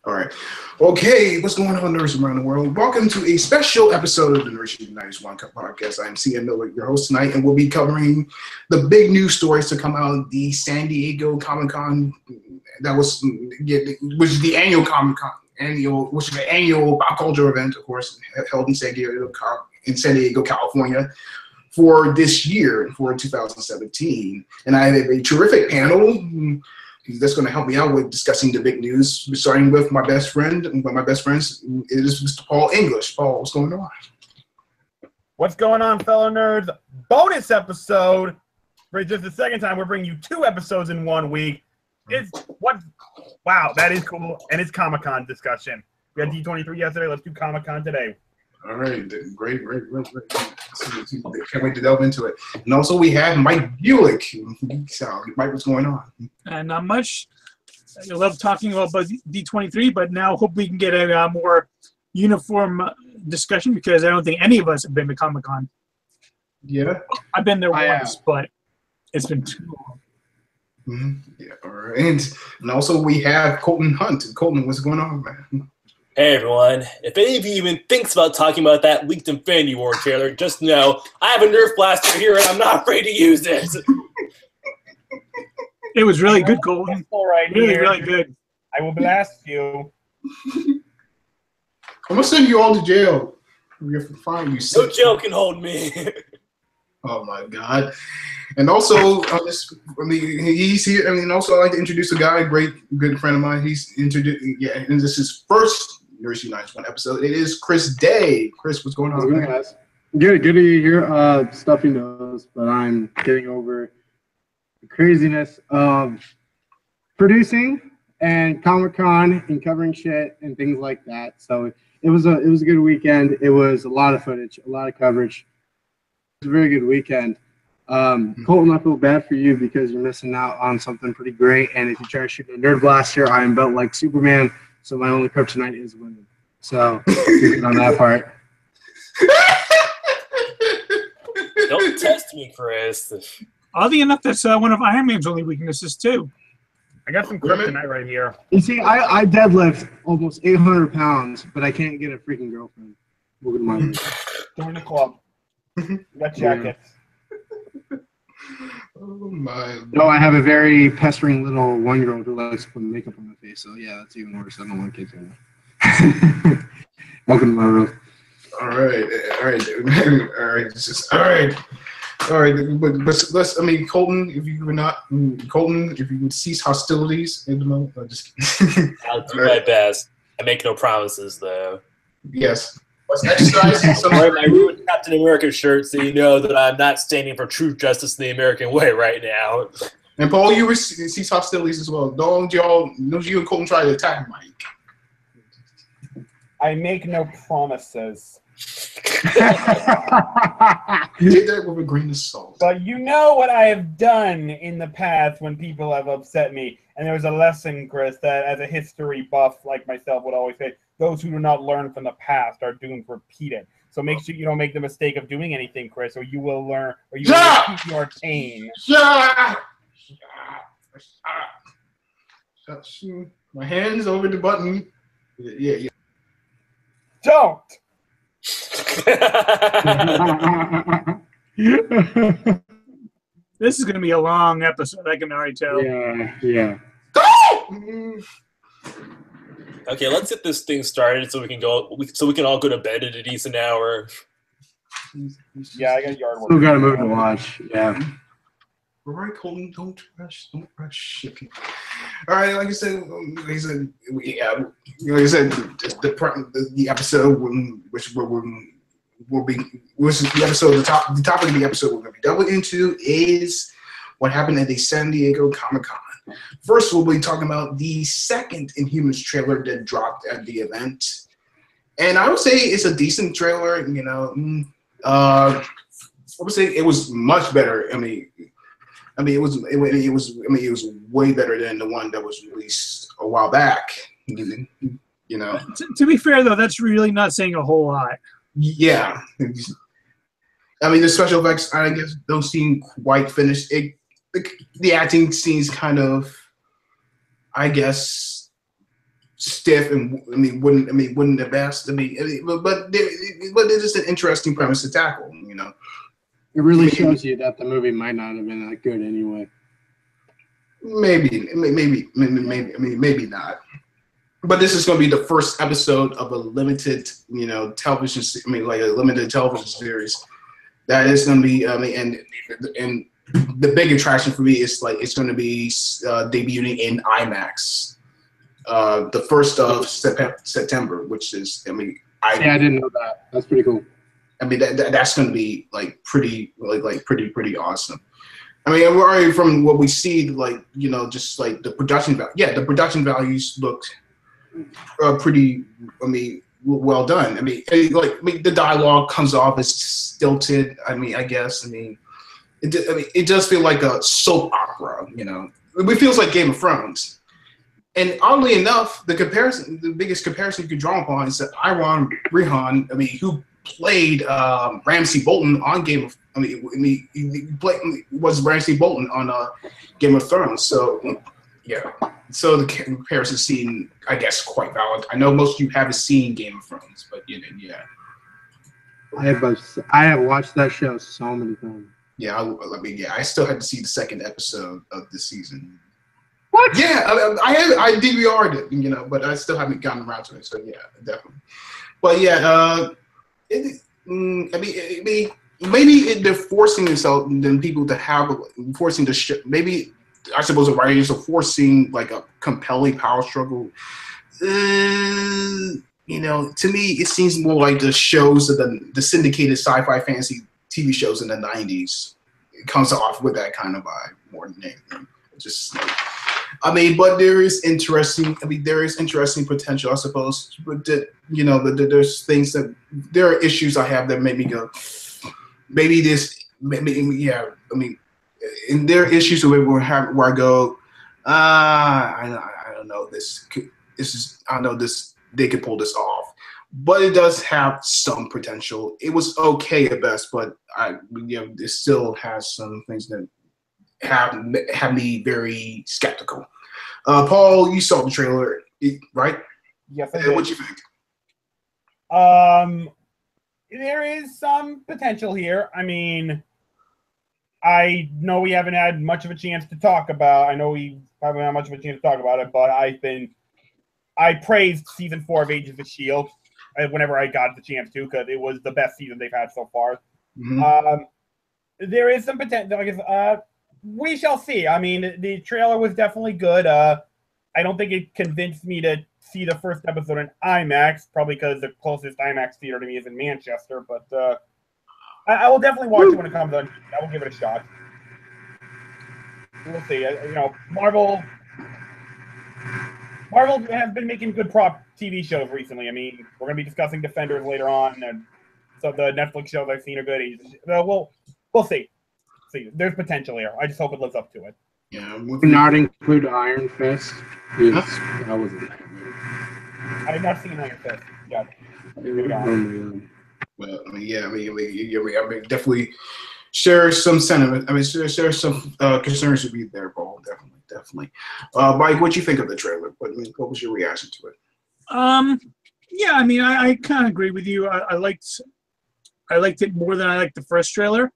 All right. Okay, what's going on, nerds around the world? Welcome to a special episode of the Nerd United One Cup podcast. I'm CM Miller, your host tonight, and we'll be covering the big news stories to come out of the San Diego Comic-Con. That was, which is the annual Comic-Con, which is the annual pop culture event, of course, held in San Diego, California, for this year, for 2017. And I have a terrific panel that's going to help me out with discussing the big news, starting with my best friend. One of my best friends is Mr. Paul English. Paul, what's going on? What's going on, fellow nerds? Bonus episode. For just the second time, we're bringing you 2 episodes in 1 week. Wow, that is cool. And it's Comic-Con discussion. We had D23 yesterday. Let's do Comic-Con today. All right, great. Can't wait to delve into it. And also we have Mike Buick. So, Mike, what's going on? Not much. I love talking about D23, but now hope we can get a more uniform discussion because I don't think any of us have been to Comic-Con. Yeah. I've been there once, but it's been too long. Mm-hmm. Yeah, all right. And also we have Colton Hunt. Colton, what's going on, man? Hey everyone, if any of you even thinks about talking about that leaked Infinity War trailer, just know I have a Nerf blaster here and I'm not afraid to use it. It was really good, Colton. Really good. I will blast you. I'm going to send you all to jail. We're fine. No jail can hold me. Oh my God. And also, he's here. I mean, also, I'd like to introduce a guy, good friend of mine. He's introduced, and this is his first Nurse United One episode. It is Chris Day. Chris, what's going on? Hey guys. Good to hear. Stuffy nose, but I'm getting over the craziness of producing and Comic-Con and covering shit and things like that. So it was a good weekend. It was a lot of footage, a lot of coverage. It was a very good weekend. Colton, I feel bad for you because you're missing out on something pretty great. And if you try to shoot a nerd blaster, I am built like Superman, so my only kryptonite is women. So you're good on that part. Don't test me, Chris. Oddly enough, that's one of Iron Man's only weaknesses too. I got some kryptonite right here. You see, I deadlift almost 800 pounds, but I can't get a freaking girlfriend. Look at my Join the club. We got jackets. Oh my. No, I have a very pestering little 1-year-old who likes to put makeup on my face, so yeah, that's even worse. I don't want kids anymore. Welcome to my room. All right. But let's. I mean, Colton, if you would cease hostilities in the moment. I'll do my best. I make no promises, though. Yes. Let's exercise. I'm wearing my ruined Captain America shirt, so you know that I'm not standing for true justice in the American way right now. And Paul, you cease hostilities as well. Don't you and Colton try to attack Mike. I make no promises. Take that with a grain of salt. But you know what I have done in the past when people have upset me. And there was a lesson, Chris, that as a history buff like myself would always say, those who do not learn from the past are doomed to repeat it. So make sure you don't make the mistake of doing anything, Chris, or you will learn, or you will repeat your pain. My hands over the button. Yeah. Don't! This is going to be a long episode, I can already tell. Yeah. Okay, let's get this thing started so we can all go to bed at a decent hour. Yeah, I got yard work. Still got a movie to watch. Yeah. All right, Colton, don't rush. All right, like I said, the episode the topic of the episode we're going to be delving into is what happened at the San Diego Comic-Con. First, we'll be talking about the second Inhumans trailer that dropped at the event, and I would say it's a decent trailer. I would say it was much better. It was way better than the one that was released a while back. To be fair, though, that's really not saying a whole lot. Yeah. I mean, the special effects, I guess, don't seem quite finished. The acting seems kind of, I guess, stiff and wouldn't the best. But it's just an interesting premise to tackle. You know, It really shows you that the movie might not have been that good anyway. Maybe not. But this is going to be the first episode of a limited, television. Like a limited television series. That is going to be. And the big attraction for me is like it's going to be debuting in IMAX, the 1st of September, which is. I didn't know that. That's pretty cool. That's going to be like pretty awesome. We're already from what we see, just like the production value. Yeah, the production values looked pretty. Well done. The dialogue comes off as stilted. I guess. It does feel like a soap opera. It feels like Game of Thrones. And oddly enough, the biggest comparison you could draw upon is that Iwan Rehan, who played Ramsay Bolton on Game of. Was Ramsay Bolton on Game of Thrones. So, yeah. So the comparison seemed, I guess, quite valid. I know most of you haven't seen Game of Thrones, but yeah. I have watched that show so many times. Yeah, I still had to see the second episode of the season. What? Yeah, I DVR'd it, but I still haven't gotten around to it. So yeah, definitely. But yeah, maybe they're forcing themselves, then people to forcing the show. Maybe I suppose the writers are forcing like a compelling power struggle. To me, it seems more like the shows of the syndicated sci-fi fantasy TV shows in the '90s. It comes off with that kind of vibe more than anything. Just but there is interesting. There is interesting potential, I suppose. But there's things that there are issues I have that make me go. And there are issues where I go, I don't know this is I know this they could pull this off, but it does have some potential. It was okay at best, but it still has some things that have me very skeptical. Paul, you saw the trailer, right? Yes, I did. What you think? There is some potential here. I know we haven't had much of a chance to talk about. I know we haven't had much of a chance to talk about it, but I praised season 4 of Agents of S.H.I.E.L.D. Whenever I got the chance to, because it was the best season they've had so far. Mm-hmm. There is some potential. I guess we shall see. The trailer was definitely good. I don't think it convinced me to see the first episode in IMAX, probably because the closest IMAX theater to me is in Manchester. But I will definitely watch it when it comes on. I will give it a shot. We'll see. Marvel has been making good prop TV shows recently. We're going to be discussing Defenders later on, and so the Netflix shows I've seen are good. We'll see. There's potential here. I just hope it lives up to it. Yeah, not include Iron Fist. That wasn't that good. I have not seen Iron Fist. Yeah. Well, definitely share some sentiment. Share some concerns with you there, Paul. Definitely. Mike, what do you think of the trailer? What was your reaction to it? Yeah, I kind of agree with you. I liked it more than I liked the first trailer.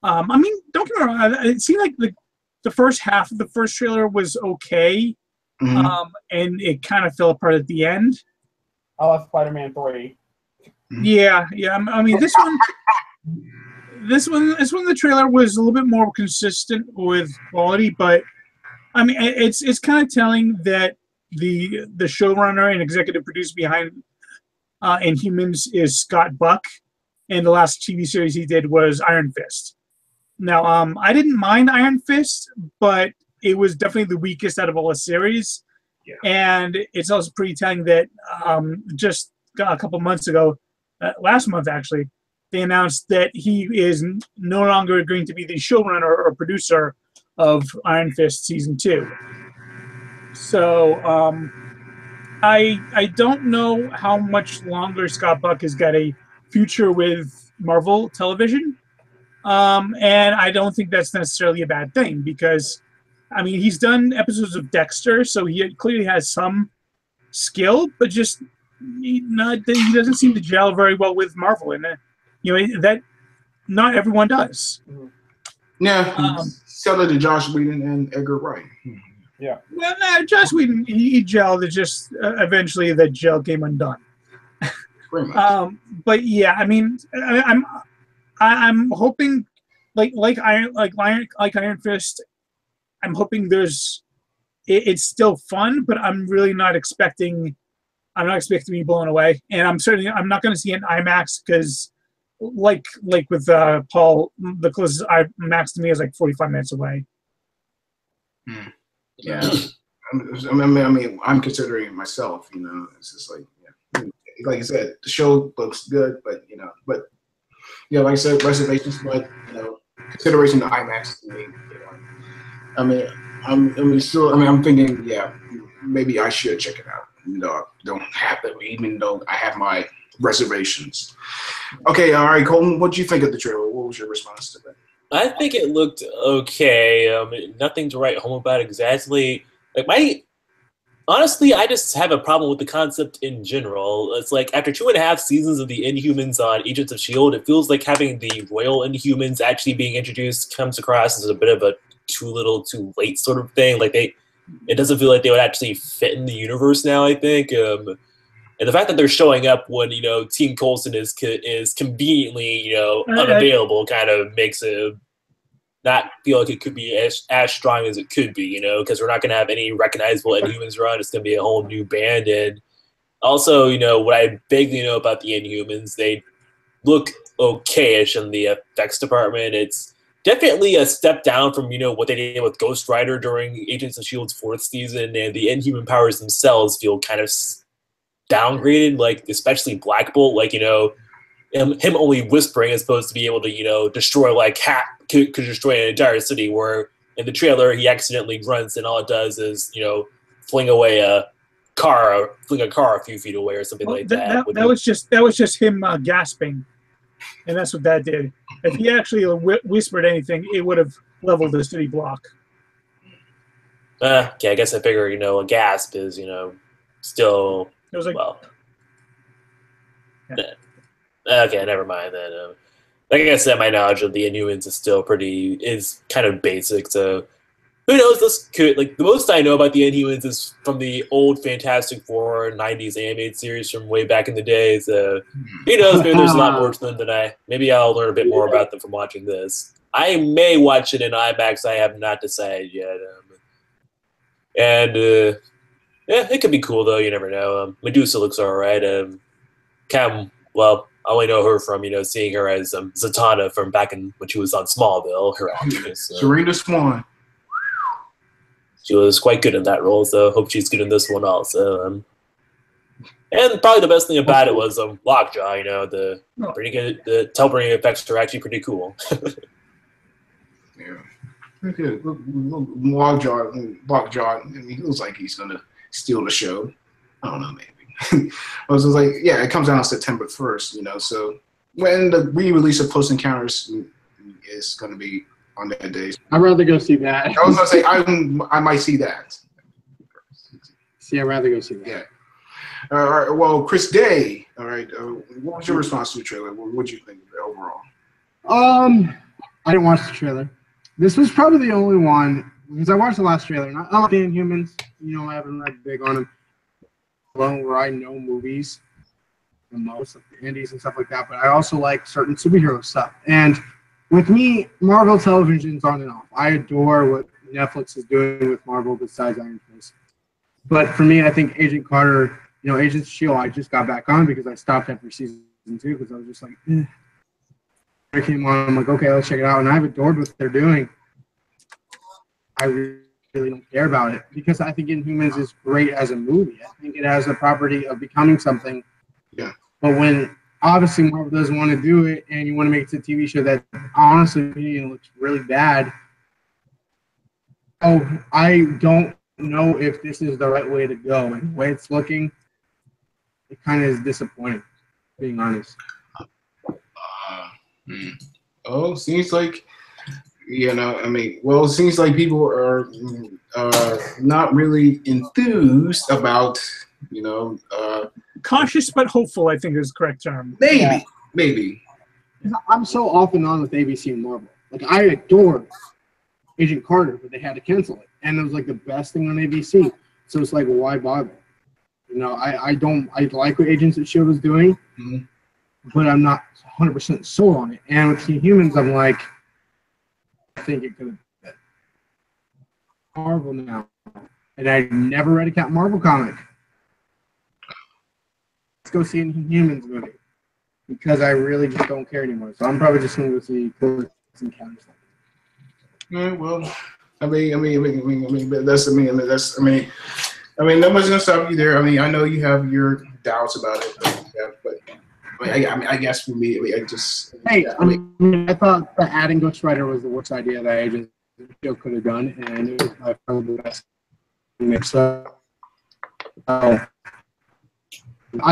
Don't get me wrong. It seemed like the first half of the first trailer was okay, and it kind of fell apart at the end. I love Spider-Man 3. Yeah. This one, the trailer was a little bit more consistent with quality, but it's kind of telling that the showrunner and executive producer behind Inhumans is Scott Buck, and the last TV series he did was Iron Fist. Now, I didn't mind Iron Fist, but it was definitely the weakest out of all the series. Yeah. And it's also pretty telling that just a couple months ago, last month actually, they announced that he is no longer going to be the showrunner or producer of Iron Fist Season 2. So I don't know how much longer Scott Buck has got a future with Marvel Television. And I don't think that's necessarily a bad thing because, he's done episodes of Dexter, so he clearly has some skill, but just he doesn't seem to gel very well with Marvel, and that not everyone does. Yeah, similar to Josh Whedon and Edgar Wright. Yeah. Well, no, Joss Whedon, he gelled. It just eventually the gel came undone. Pretty much. But yeah, I mean, I'm hoping, like Iron Fist, I'm hoping it's still fun, but I'm really not expecting. I'm not expecting to be blown away, and I'm not going to see it in IMAX because, like with Paul, the closest IMAX to me is like 45 minutes away. Yeah, I mean, I'm considering it myself. It's just like you said, the show looks good, but like I said, reservations, but consideration to IMAX to me. I'm thinking, maybe I should check it out. I don't have to, even though I have my reservations. Okay, all right, Colton, what do you think of the trailer? What was your response to that? I think it looked okay. Nothing to write home about exactly. Honestly, I just have a problem with the concept in general. It's like after 2.5 seasons of the Inhumans on Agents of S.H.I.E.L.D., it feels like having the Royal Inhumans actually being introduced comes across as a bit of a too little, too late sort of thing. It doesn't feel like they would actually fit in the universe now, I think. And the fact that they're showing up when Team Coulson is conveniently unavailable kind of makes it not feel like it could be as strong as it could be, because we're not going to have any recognizable Inhumans run. It's going to be a whole new band. And also, what I vaguely know about the Inhumans, they look okay-ish in the effects department. It's definitely a step down from what they did with Ghost Rider during Agents of S.H.I.E.L.D.'s 4th season, and the Inhuman powers themselves feel kind of downgraded, especially Black Bolt, him only whispering as opposed to be able to destroy could destroy an entire city, where in the trailer he accidentally grunts and all it does is fling a car a few feet away or something like that. That was just him gasping, and that's what that did. If he actually whispered anything, it would have leveled the city block. Okay, I guess I figure a gasp is still. It was like, Okay, never mind then. Like I said, my knowledge of the Inhumans is kind of basic, so who knows? This could, the most I know about the Inhumans is from the old Fantastic Four 90s animated series from way back in the day, so who knows? Maybe there's a lot more to them than maybe I'll learn a bit more about them from watching this. I may watch it in IMAX, I have not decided yet. It could be cool though. You never know. Medusa looks alright. I only know her from seeing her as Zatanna from back when she was on Smallville. Her actress, Serena Swan. She was quite good in that role, so hope she's good in this one also. And probably the best thing about it was Lockjaw. Pretty good. The teleporting effects are actually pretty cool. Yeah. Okay. Lockjaw. He looks like he's gonna steal the show. I don't know, maybe. I was just like, it comes out on September 1st, so when the re-release of Close Encounters is going to be on that day. I'd rather go see that. I was going to say, I might see that. I'd rather go see that. Yeah. All right. Well, Chris Day, all right, what was your response to the trailer? What did you think of it overall? I didn't watch the trailer. This was probably the only one, because I watched the last trailer, and I like the Inhumans. I haven't read big on them. Where I know movies the most, like the indies and stuff like that, but I also like certain superhero stuff. And with me, Marvel Television's on and off. I adore what Netflix is doing with Marvel besides Iron Fist. But for me, I think Agent Carter, Agents of S.H.I.E.L.D., I just got back on because I stopped after season 2 because I was just like, I came on, I'm like, okay, let's check it out. And I've adored what they're doing. I really don't care about it because I think Inhumans is great as a movie. I think it has the property of becoming something. Yeah. But when obviously Marvel doesn't want to do it and you want to make it a TV show that honestly looks really bad, I don't know if this is the right way to go. And the way it's looking, it kind of is disappointing, being honest. Seems like it seems like people are not really enthused about You know, Cautious but hopeful, I think, is the correct term. maybe. I'm so off and on with ABC and Marvel. Like, I adore Agent Carter, but they had to cancel it, and it was like the best thing on ABC. So it's like, why bother? You know, I like what Agents of S.H.I.E.L.D. was doing, but I'm not 100% sold on it. And with Humans, I'm like, I think it could have been Marvel now. And I never read a Captain Marvel comic. Let's go see a Humans movie because I really just don't care anymore. So I'm probably just going to go see Close Encounters. Yeah, well, nobody's gonna stop you there. I mean, I know you have your doubts about it, but I guess for me, I thought that adding Ghost Rider was the worst idea that Agents of S.H.I.E.L.D. could have done, and it was by far the best mix up. I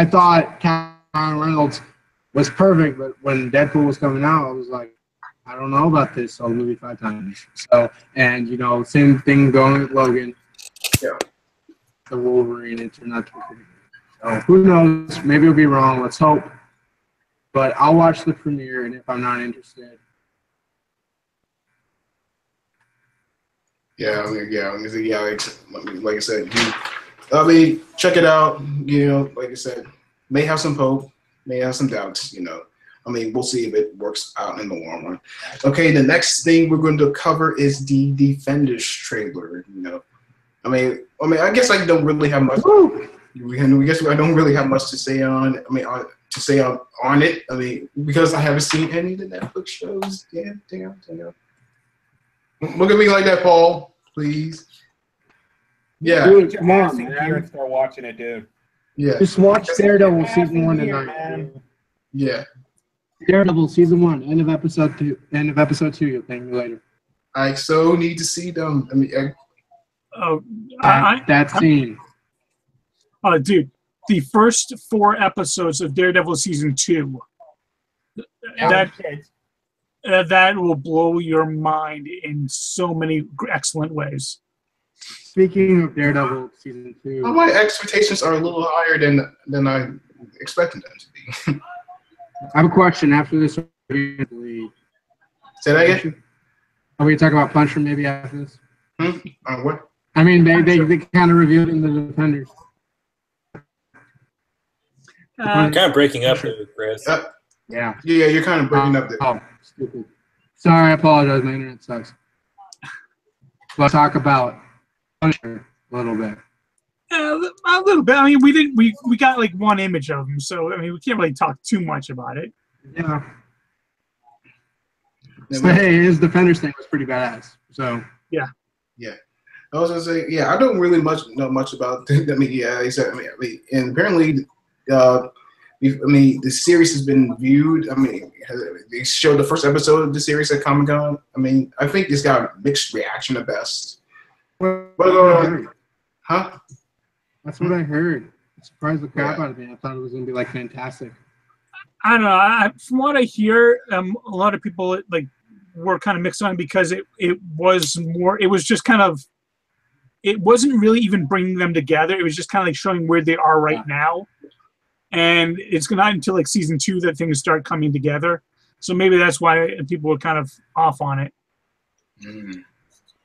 thought Ryan Reynolds was perfect, but when Deadpool was coming out, I was like, I don't know about this. So movie 5 times. So, and you know, same thing going with Logan. Yeah. The Wolverine, it turned out to be pretty good. So who knows? Maybe it'll be wrong. Let's hope. But I'll watch the premiere, and if I'm not interested, like I said, check it out. You know, like I said, may have some hope, may have some doubts. You know. I mean, we'll see if it works out in the long run. Okay, the next thing we're going to cover is the Defenders trailer. You know, I guess I don't really have much. I guess I don't really have much to say on. On it. I mean, because I haven't seen any of the Netflix shows. Damn. Look at me like that, Paul. Please. Yeah. Dude, come on, Here man. and start watching it, dude. Yeah. Just watch Daredevil season 1 Here, tonight. man. Yeah. Daredevil season 1, end of episode 2. End of episode 2. You'll thank me later. I so need to see them. I mean, That scene. Dude, the first 4 episodes of Daredevil season 2. That will blow your mind in so many excellent ways. Speaking of Daredevil season 2, my expectations are a little higher than I expected them to be. I have a question after this. Say that again? Are we talking about Punisher maybe after this? What? I mean, they kind of revealed in the Defenders. Kind of breaking up there, Chris. Yeah, you're kind of breaking up there. Oh, stupid. Sorry, I apologize. My internet sucks. Let's talk about Punisher a little bit. A little bit. I mean, we got like one image of him, so I mean, we can't really talk too much about it. Yeah. But hey, his Defenders thing was pretty badass. So yeah. I was gonna say, I don't really know much about. And apparently, the series has been viewed. I mean, they showed the first episode of the series at Comic-Con. I mean, I think it's got a mixed reaction at best. Huh? That's what I heard. It surprised the crap out of me. I thought it was gonna be like fantastic. I don't know. From what I hear, a lot of people were kind of mixed on because it was just kind of. It wasn't really even bringing them together. It was just kind of like showing where they are right now. And it's not until like season 2 that things start coming together. So maybe that's why people were kind of off on it.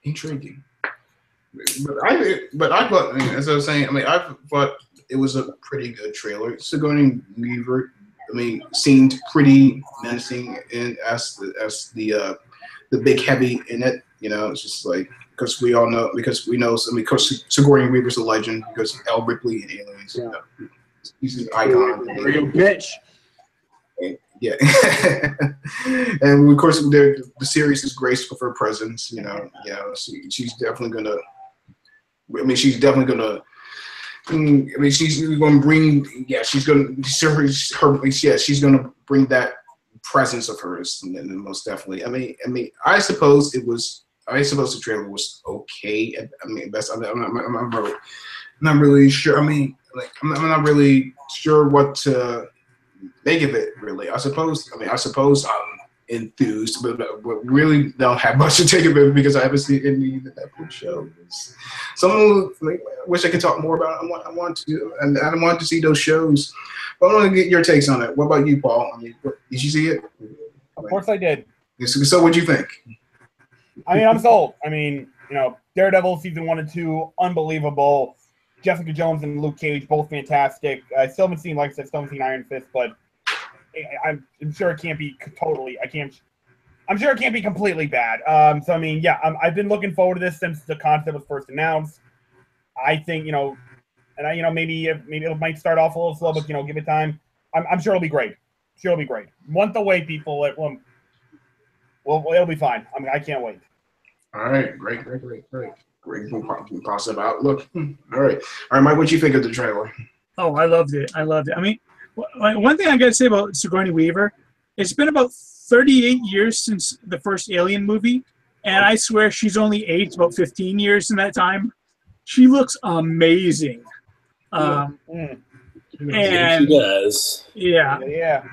Intriguing. But I thought, as I was saying, I thought it was a pretty good trailer. Sigourney Weaver, seemed pretty menacing as the big heavy in it. You know, it's just like because we know Sigourney Weaver's a legend because L. Ripley in Aliens. Yeah. He's an icon. Real bitch. Yeah, and of course the series is graced with her presence. She's definitely gonna. She's going to bring. Yeah, she's going to bring that presence of hers, and most definitely. I suppose the trailer was okay. Best. I'm not really sure. I'm not really sure what to make of it. Really, I suppose. enthused, but really don't have much to take of it because I haven't seen any of the Netflix shows. Someone like, wish I could talk more about it. I want to, and I want to see those shows. But I want to get your takes on it. What about you, Paul? I mean, did you see it? Of course I did. So what'd you think? I mean, I'm sold. I mean, Daredevil season 1 and 2, unbelievable. Jessica Jones and Luke Cage, both fantastic. I still haven't seen, like I said, Iron Fist, but I'm sure it can't be totally. I'm sure it can't be completely bad. So I mean, yeah, I've been looking forward to this since the concept was first announced. I think maybe it might start off a little slow, but give it time. I'm sure it'll be great. Want the wait, people. Well, it'll be fine. I mean, I can't wait. All right, great. Great positive outlook. All right, Mike, what you think of the trailer? Oh, I loved it. I mean, one thing I got to say about Sigourney Weaver, it's been about 38 years since the first Alien movie, and I swear she's only aged about 15 years in that time. She looks amazing. And And she does. yeah.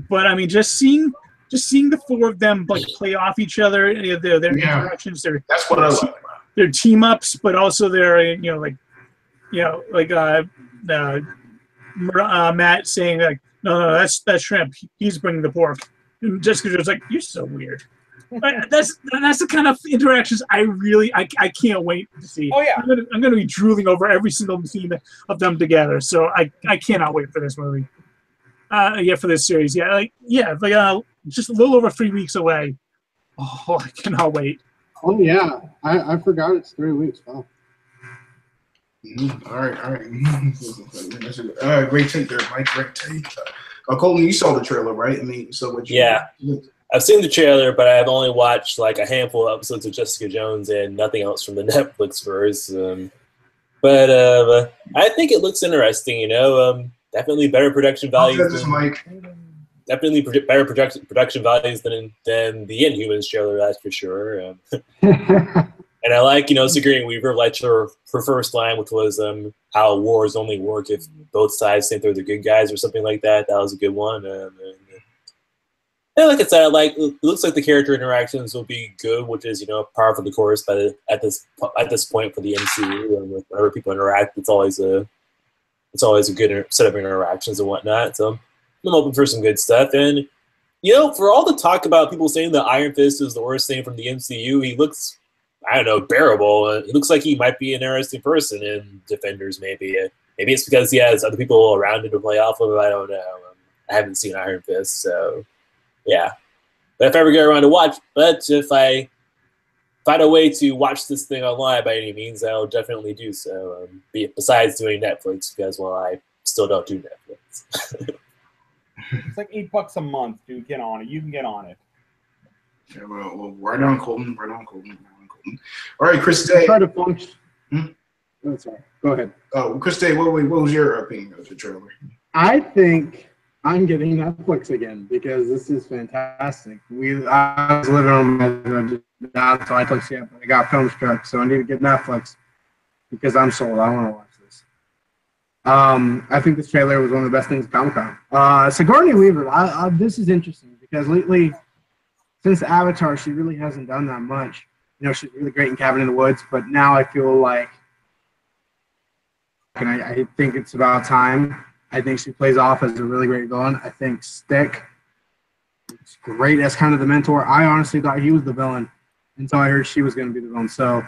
But I mean, just seeing the four of them like play off each other, their interactions, that's what I love. their team ups, but also their Matt saying like, no, that's shrimp. He's bringing the pork. And Jessica was like, you're so weird. But that's the kind of interactions I can't wait to see. Oh yeah. I'm gonna be drooling over every single scene of them together. So I cannot wait for this movie. For this series. Just a little over 3 weeks away. Oh, I cannot wait. Oh yeah, I forgot it's 3 weeks. Wow. All right. Great take there, Mike. Great take. Colton, you saw the trailer, right? I mean, so what? Yeah. I've seen the trailer, but I've only watched like a handful of episodes of Jessica Jones and nothing else from the Netflix version. But I think it looks interesting. Definitely better production values. Definitely better production values than the Inhumans trailer, that's for sure. And I like, Sigourney Weaver liked her first line, which was how wars only work if both sides think they're the good guys or something like that. That was a good one. And like I said, it looks like the character interactions will be good, which is par for the course. But at this point for the MCU, and whenever people interact, it's always a good set of interactions and whatnot. So I'm hoping for some good stuff. And for all the talk about people saying that Iron Fist is the worst thing from the MCU, he looks, I don't know, bearable. It looks like he might be an interesting person in Defenders. Maybe it's because he has other people around him to play off of. I don't know. I haven't seen Iron Fist, so yeah. But if I ever get around to watch, if I find a way to watch this thing online by any means, I'll definitely do so. Besides doing Netflix, because I still don't do Netflix. It's like $8 a month, dude. Get on it. You can get on it. Yeah, well, right on, Colton. All right, Chris Day. Try to function. Oh, sorry. Go ahead. Oh, Chris Day, what was your opinion of the trailer? I think I'm getting Netflix again because this is fantastic. I was living on my dad, so I took but I got film struck, so I need to get Netflix because I'm sold. I want to watch this. I think this trailer was one of the best things at Comic-Con. Sigourney Weaver, this is interesting because lately, since Avatar, she really hasn't done that much. She's really great in Cabin in the Woods, but now I feel like, and I think it's about time. I think she plays off as a really great villain. I think Stick is great as kind of the mentor. I honestly thought he was the villain until I heard she was going to be the villain. So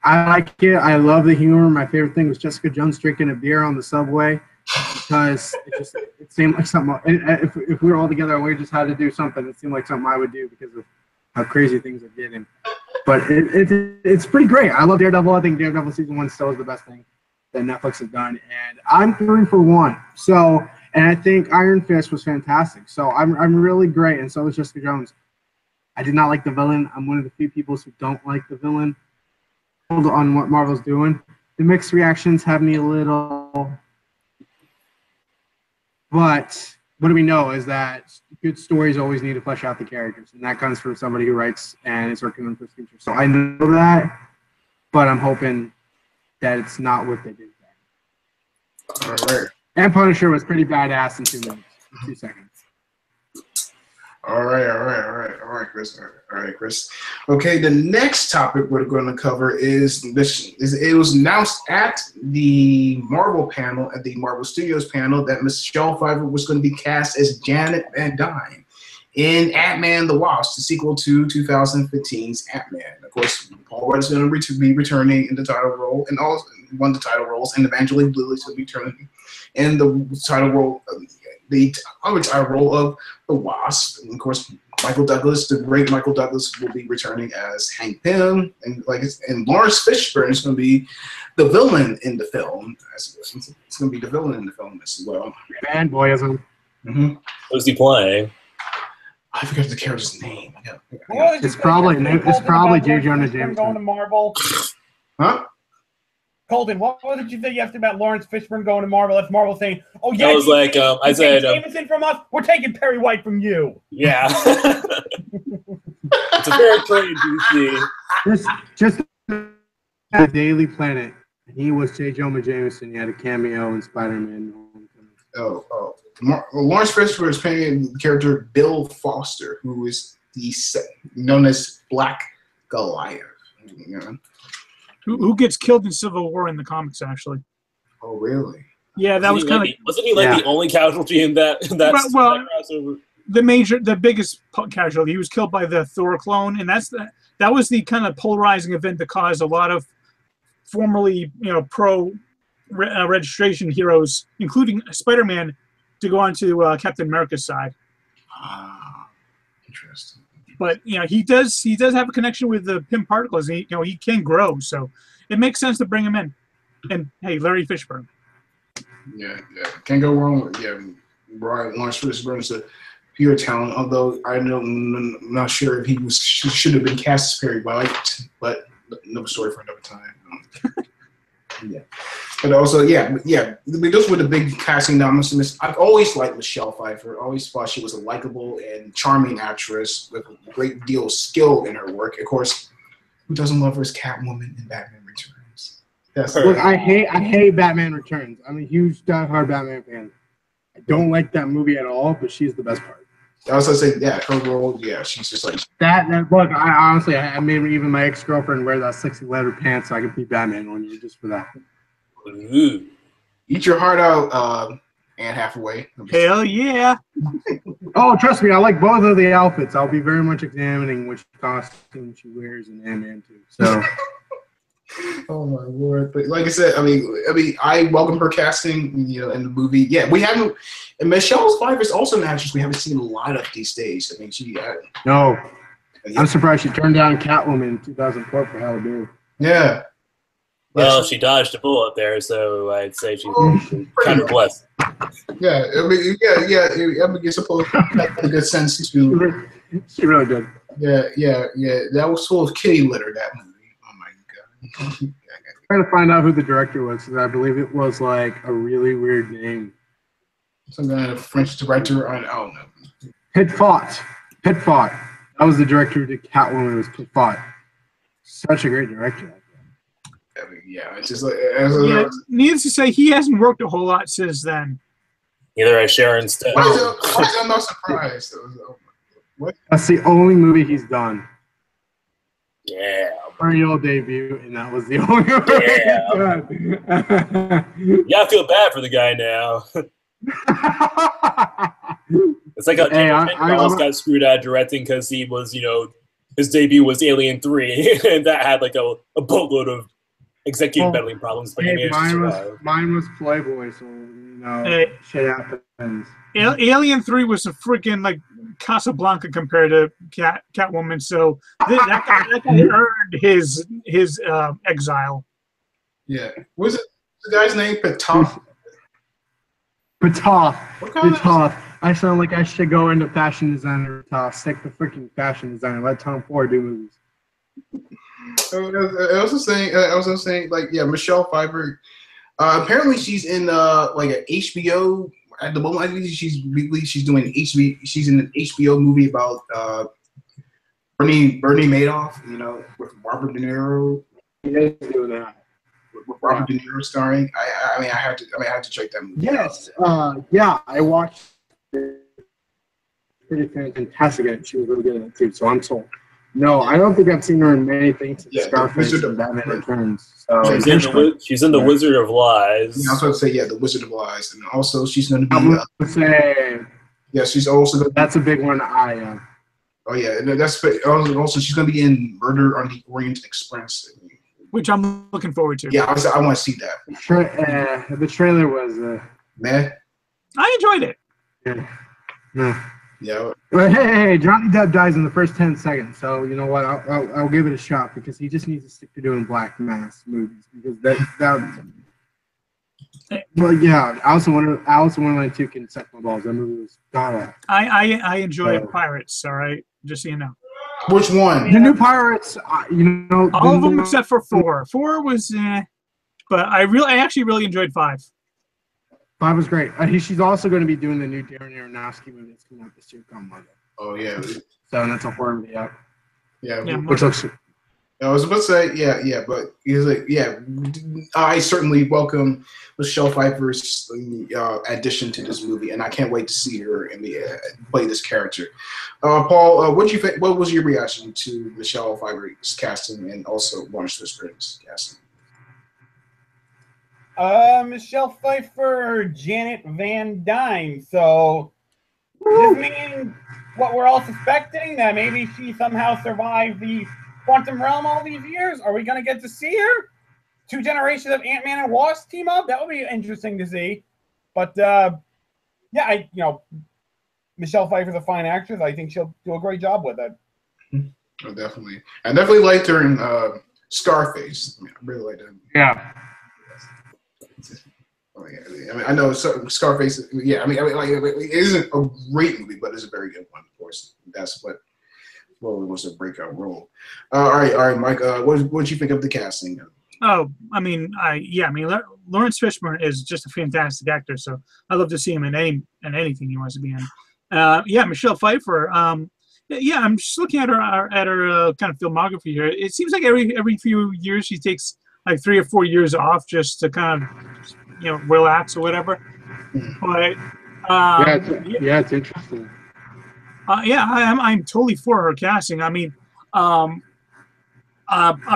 I like it. I love the humor. My favorite thing was Jessica Jones drinking a beer on the subway because it seemed like something. If we were all together and we just had to do something, it seemed like something I would do because of how crazy things are getting. But it's pretty great. I love Daredevil. I think Daredevil season 1 still is the best thing that Netflix has done, and I'm 3 for 1. So, and I think Iron Fist was fantastic. So I'm really great, and so is Jessica Jones. I did not like the villain. I'm one of the few people who don't like the villain. On what Marvel's doing, the mixed reactions have me a little. But what do we know is that good stories always need to flesh out the characters, and that comes from somebody who writes and is working on the future. So I know that, but I'm hoping that it's not what they did there. All right. And Punisher was pretty badass in 2 minutes, 2 seconds. All right, Chris. All right, Chris. Okay, the next topic we're going to cover is this. It was announced at the Marvel panel, at the Marvel Studios panel, that Michelle Pfeiffer was going to be cast as Janet Van Dyne in Ant-Man the Wasp, the sequel to 2015's Ant-Man. Of course, Paul Rudd is going to be returning in the title role, and also one of the title roles, and Evangeline Lilly is going to be returning in the title role. The other title role of the Wasp, and of course, Michael Douglas, the great Michael Douglas, will be returning as Hank Pym, and Lawrence Fishburne is going to be the villain in the film. It's going to be the villain in the film as well. Fanboyism. Mm-hmm. Who's he playing? I forgot the character's name. It's probably J. Jonah Jameson. Going to Marvel. Huh? Colton, what did you say yesterday about Lawrence Fishburne going to Marvel? That's Marvel saying, "Oh yeah." I was like, I said, Jameson from us. We're taking Perry White from you. yeah. It's a very trade, DC. Just the Daily Planet. He was J. Jonah Jameson. He had a cameo in Spider-Man. Lawrence Fishburne is playing the character Bill Foster, who is known as Black Goliath. You know? Who gets killed in Civil War in the comics, actually. Oh, really? Yeah, that was kind of... Wasn't he the only casualty in that crossover? The biggest casualty. He was killed by the Thor clone, and that was the kind of polarizing event that caused a lot of formerly, pro registration heroes, including Spider-Man, to go onto Captain America's side. Ah, interesting. But he does have a connection with the Pym particles. He can grow, so it makes sense to bring him in. And hey, Larry Fishburne. Yeah, can't go wrong with Lawrence Fishburne is a pure talent. Although I'm not sure if he should have been cast as Perry White, but another story for another time. Yeah. But also, those were the big casting nominations. I've always liked Michelle Pfeiffer. I always thought she was a likable and charming actress with a great deal of skill in her work. Of course, who doesn't love her as Catwoman in Batman Returns? Look, I hate Batman Returns. I'm a huge diehard Batman fan. I don't like that movie at all, but she's the best part. I was gonna say, her role, she's just like that. Look, I honestly, I made even my ex-girlfriend wear that sexy leather pants so I could be Batman on you just for that. Ooh. Eat your heart out, Anne Hathaway. Hell yeah! Oh, trust me, I like both of the outfits. I'll be very much examining which costume she wears in Ant-Man 2. So. Oh my lord! But like I said, I welcome her casting. In the movie. Yeah, we haven't. And Michelle Pfeiffer is also an actress we haven't seen a lot of these days. No, I'm surprised she turned down Catwoman in 2004 for Halle Berry. Yeah. Well, she dodged a bullet there, so I'd say she's kind of blessed. Yeah, it's supposed to make a good sense too. She really did. Yeah. That was full of kitty litter. That movie. Oh my god. I'm trying to find out who the director was, because I believe it was like a really weird name. Some kind of French director. I don't know. Pit Fott. That was the director who did Catwoman. It was Pit Fott. Such a great director. It's just like. Needless to say, he hasn't worked a whole lot since then. Neither has Sharon Stone. I'm not surprised. What? That's the only movie he's done. Yeah. Real debut, and that was the only movie he's done. Yeah, I feel bad for the guy now. It's like how David got screwed out directing because he was, his debut was Alien 3, and that had like a boatload of executive meddling problems. But mine was Playboy, so shit happens. Alien 3 was a freaking like Casablanca compared to Catwoman, so that guy earned his exile. Yeah, was it the guy's name? Patoff. I sound like I should go into fashion designer. Stick to freaking fashion designer. Let Tom Ford do movies. I was also saying, Michelle Pfeiffer. Apparently, she's in like an HBO at the moment. I think she's doing She's in an HBO movie about Bernie Madoff. With Robert De Niro. He is doing that. With Robert De Niro starring. I had to check that movie. Yes. I watched it. pretty fantastic at it. She was really good at it too. So I'm sold. No, I don't think I've seen her in many things since Yeah, Scarface Wizard of- and Batman Returns. So She's in the Wizard of Lies. Yeah, I was about to say, yeah, the Wizard of Lies, and also she's going to be. I'm gonna say Yeah, she's also going to. that's a big one. Oh yeah, and that's also she's going to be in Murder on the Orient Express. which I'm looking forward to. Yeah, I want to see that. The trailer was Man, I enjoyed it. no. yeah, But hey, Johnny Depp dies in the first 10 seconds. So you know what? I'll give it a shot because he just needs to stick to doing Black Mass movies because that. Well, yeah. Alice in Wonderland 2 can suck my balls. That movie was god. I enjoy Pirates. All right, just so you know. which one? The new Pirates, you know, All of them except for 4. 4 was, but I actually really enjoyed 5. 5 was great. She's also going to be doing the new Darren Aronofsky movie that's coming out this year called Mother. Oh yeah, So that's a horror movie. Yeah. Yeah, Which looks. I was about to say, yeah, but he's like, yeah, I certainly welcome Michelle Pfeiffer's addition to this movie, and I can't wait to see her and play this character. Paul, what you think? What was your reaction to Michelle Pfeiffer's casting and also Lawrence Fishburne's casting? Michelle Pfeiffer, Janet Van Dyne. So does this mean what we're all suspecting, that maybe she somehow survived the quantum realm all these years? Are we going to get to see her? 2 generations of Ant-Man and Wasp team up? That would be interesting to see. But yeah, Michelle Pfeiffer's a fine actress. I think she'll do a great job with it. Oh, definitely. I definitely liked her in Scarface. I really liked her. Yeah. Oh, yeah. I mean, I know Scarface. Yeah, I mean, like, it isn't a great movie, but it's a very good one. Of course, that's what was a breakout role. All right, Mike. What did you think of the casting? Oh, I mean, Lawrence Fishburne is just a fantastic actor, so I love to see him in anything he wants to be in. Yeah, Michelle Pfeiffer. Yeah, I'm just looking at her kind of filmography here. It seems like every few years she takes like 3 or 4 years off just to kind of relax or whatever. But it's interesting. yeah, I'm totally for her casting. I mean,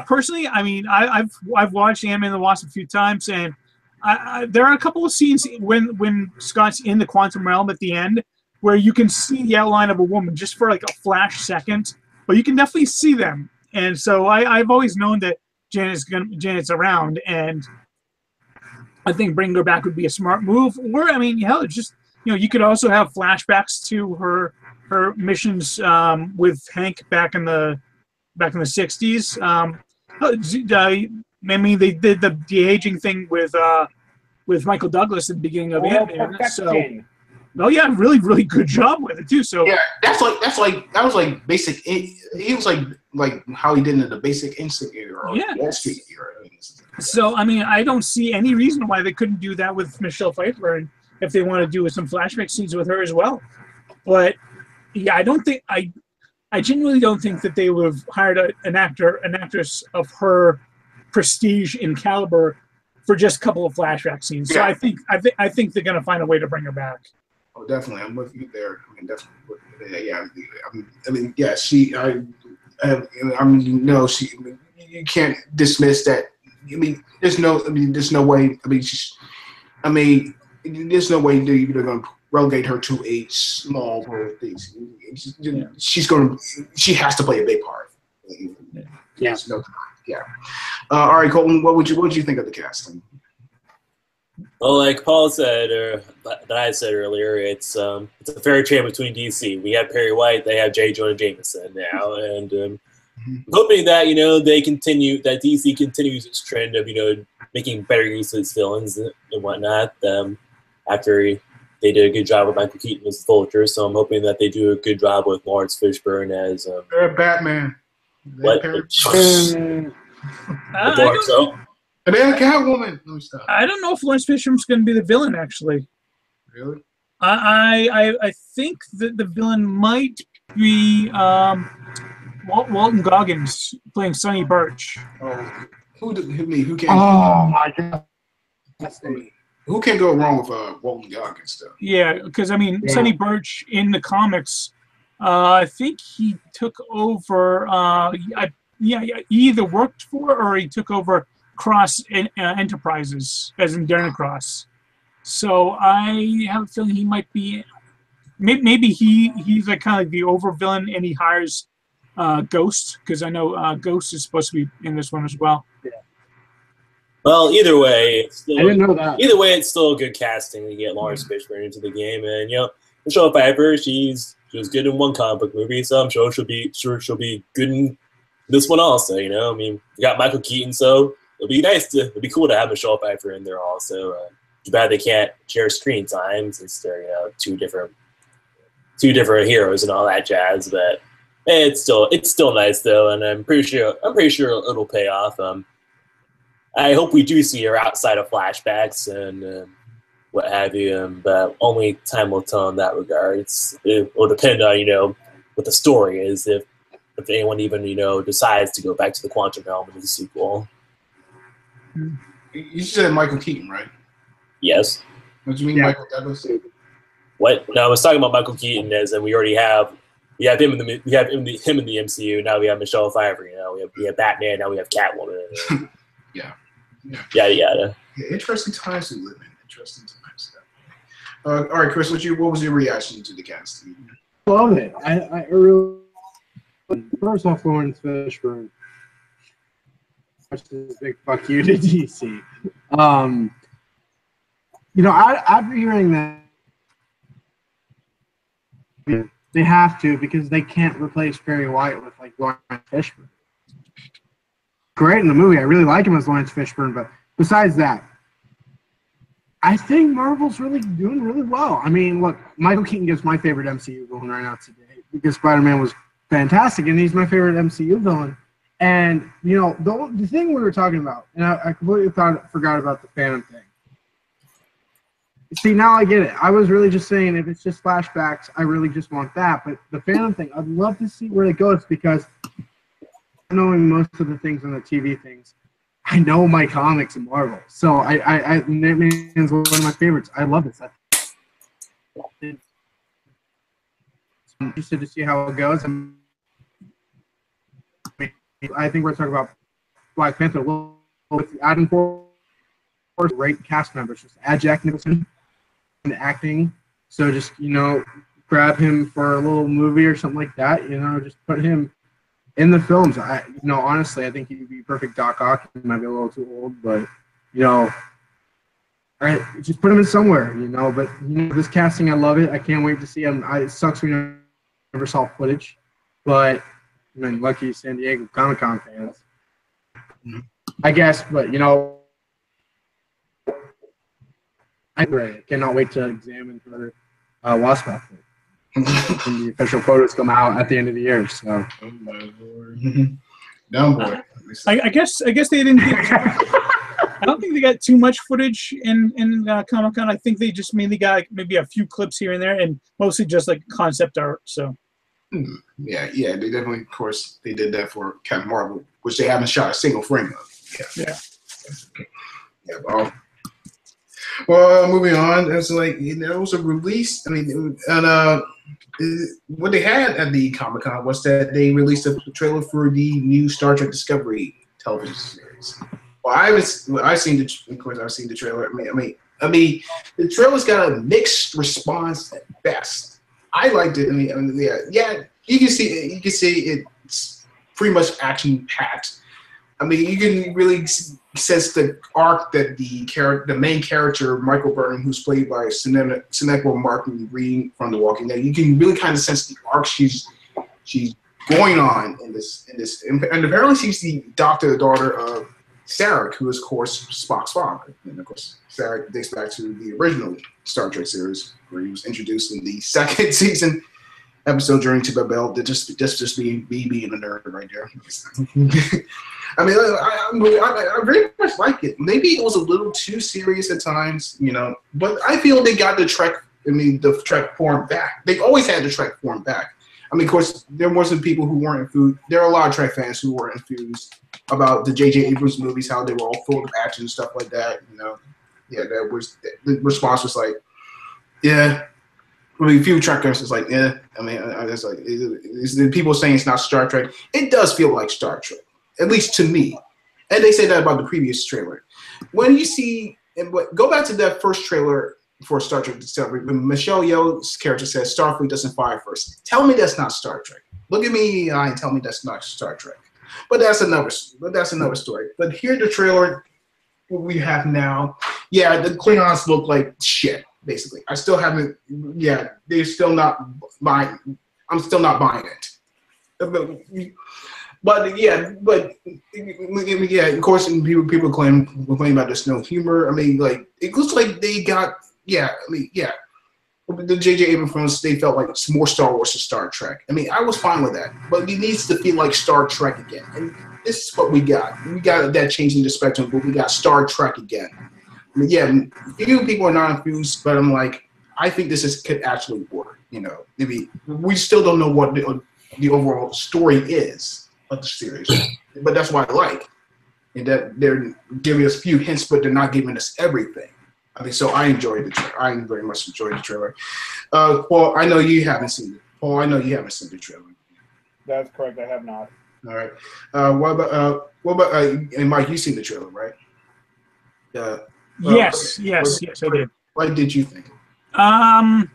personally, I mean, I've watched Ant-Man and the Wasp a few times, and there are a couple of scenes when Scott's in the quantum realm at the end where you can see the outline of a woman just for like a flash second, but you can definitely see them. And so I've always known that Janet's around, and I think bringing her back would be a smart move. Or I mean, hell, just you could also have flashbacks to her missions with Hank back in the 60s. I mean, they did the de-aging thing with Michael Douglas at the beginning of Ant-Man. So, oh yeah, really, really good job with it too. So yeah, that was like basic. He was like how he did in the Basic Instinct era or Wall Street era. So I mean, I don't see any reason why they couldn't do that with Michelle Pfeiffer, and if they want to do some flashback scenes with her as well. But yeah, I genuinely don't think that they would have hired an actress of her prestige and caliber for just a couple of flashback scenes. So I think they're gonna find a way to bring her back. Oh, definitely, I'm with you there. I mean, definitely, yeah. I mean, yeah. She, I mean, no, she. You can't dismiss that. I mean, there's no way. I mean, there's no way you're going to relegate her to a small role thing. She has to play a big part. Yeah. All right, Colton, what would you think of the casting? Well, like Paul said, or that I said earlier, it's a fair trade between DC. We have Perry White, they have J. Jonah Jameson now, and hoping that DC continues its trend of making better use of its villains and whatnot. After they did a good job with Michael Keaton as Vulture, so I'm hoping that they do a good job with Lawrence Fishburne as Batman. What? And then Catwoman. No, stop. I don't know if Lawrence Fishburne's going to be the villain. Actually, really? I think that the villain might be Walton Goggins playing Sonny Birch. Oh, who can? Oh my god! Who can go wrong with Walton Goggins though? Yeah, because I mean, Sonny Birch in the comics I think he took over. He either worked for or he took over Cross Enterprises, as in Darren Cross. So I have a feeling he might be. Maybe he's like kind of like the overvillain, and he hires Ghost, because I know Ghost is supposed to be in this one as well. Well, either way, it's still, I didn't know that. Either way, it's still good casting to get Lawrence Fishburne into the game, and Michelle Pfeiffer, she was good in one comic book movie, so I'm sure she'll be good in this one also. I mean, we got Michael Keaton, so it'll be cool to have Michelle Pfeiffer in there also. Too bad they can't share screen time since they're two different heroes and all that jazz, but it's still nice though, and I'm pretty sure it'll pay off. I hope we do see her outside of flashbacks and what have you, but only time will tell in that regard. It will depend on what the story is, if anyone even decides to go back to the quantum realm in the sequel. You said Michael Keaton, right? Yes. What do you mean, Yeah. Michael Douglas? What? No, I was talking about Michael Keaton, as and we have him in the MCU. Now we have Michelle Pfeiffer. We have Batman. Now we have Catwoman. Yeah. Yada yada. Yeah, interesting times we live in. Interesting times. All right, Chris, what was your reaction to the cast? Love it. I really. First off, Lawrence Fishburne. Such a big fuck you to DC. After hearing that, they have to, because they can't replace Barry White with like Lawrence Fishburne. Great in the movie. I really like him as Lawrence Fishburne, but besides that, I think Marvel's really doing really well. I mean, look, Michael Keaton gets my favorite MCU villain right now today, because Spider-Man was fantastic, and he's my favorite MCU villain. And the thing we were talking about, and I completely forgot about the Phantom thing. See, now I get it. I was really just saying, if it's just flashbacks, I really just want that. But the Phantom thing, I'd love to see where it goes, because knowing most of the things on the TV things, I know my comics and Marvel. So Ant-Man's one of my favorites. I love this. I'm interested to see how it goes. I think we're talking about Black Panther with Adam Force, great cast members. Just add Jack Nicholson in acting. So just, grab him for a little movie or something like that. Just put him in the films. Honestly, I think he'd be perfect Doc Ock. He might be a little too old, but, just put him in somewhere, But, this casting, I love it. I can't wait to see him. It sucks we never saw footage, but, lucky San Diego Comic-Con fans. I guess, but, I cannot wait to examine further Wasp outfit. When the official photos come out at the end of the year. So, Oh my lord. Down boy. I guess they didn't get. I don't think they got too much footage in Comic-Con. I think they just mainly got maybe a few clips here and there, and mostly just like concept art. So. Yeah, they definitely, of course, they did that for Captain Marvel, which they haven't shot a single frame of. Yeah. Well, moving on. It's like there was a release. What they had at the Comic-Con was that they released a trailer for the new Star Trek Discovery television series. Well, I've seen the trailer. I mean, the trailer's got a mixed response at best. I liked it. You can see it's pretty much action packed. You can really sense the arc that the main character, Michael Burnham, who's played by Sonequa Martin Green from The Walking Dead, you can really kind of sense the arc she's going on in this. And apparently she's the daughter of Sarek, who is, of course, Spock's father. And, of course, Sarek dates back to the original Star Trek series, where he was introduced in the second season episode during to Babel. Just being a nerd right there. I very much like it. Maybe it was a little too serious at times, but I feel they got the Trek form back. They've always had the Trek form back. Of course, there were some people who weren't enthused. There are a lot of Trek fans who were enthused about the J.J. Abrams movies, how they were all full of action and stuff like that. Yeah, the response was like, yeah, I mean, few Trekkers is like, yeah. I mean, it's like it's the people saying it's not Star Trek. It does feel like Star Trek, at least to me. And they say that about the previous trailer. When you see, go back to that first trailer for Star Trek Discovery, when Michelle Yeoh's character says Starfleet doesn't fire first. Tell me that's not Star Trek. Look at me and tell me that's not Star Trek. But that's another story. But here the trailer we have now. Yeah, the Klingons look like shit. Basically, I still haven't. Yeah, they're still not buying. I'm still not buying it. But yeah, of course, people complain about there's no humor. I mean, like it looks like they got. Yeah, I mean, yeah. The J.J. Abrams films, they felt like it's more Star Wars than Star Trek. I mean, I was fine with that, but it needs to feel like Star Trek again. And this is what we got. We got that changing the spectrum, but we got Star Trek again. I mean, yeah, few people are not enthused, but I'm like, I think could actually work. You know, maybe we still don't know what the overall story is of the series, but that's what I like, and that they're giving us a few hints, but they're not giving us everything. I mean, so I enjoyed the trailer. I very much enjoyed the trailer. Paul, I know you haven't seen it. Paul, I know you haven't seen the trailer. That's correct. I have not. All right. What about and Mike? You seen the trailer, right? Yes, I did. What did you think? Not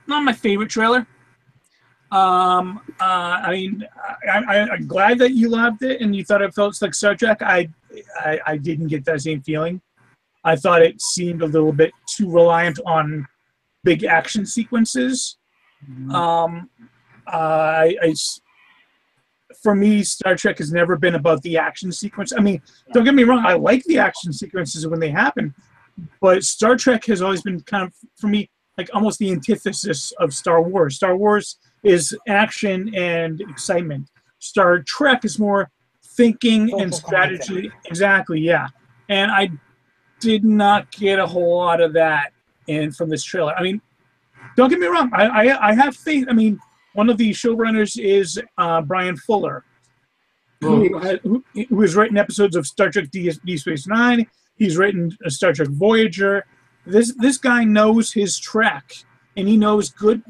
my favorite trailer. I mean, I'm glad that you loved it and you thought it felt like Star Trek. I didn't get that same feeling. I thought it seemed a little bit too reliant on big action sequences. For me, Star Trek has never been about the action sequence. I mean, don't get me wrong, I like the action sequences when they happen, but Star Trek has always been kind of, for me, like almost the antithesis of Star Wars. Star Wars is action and excitement. Star Trek is more thinking and strategy. Exactly, yeah. And I did not get a whole lot of that from this trailer. I mean, don't get me wrong, I have faith. I mean, one of the showrunners is Brian Fuller, who has written episodes of Star Trek Deep Space Nine. He's written Star Trek Voyager. This guy knows his Trek, and he knows good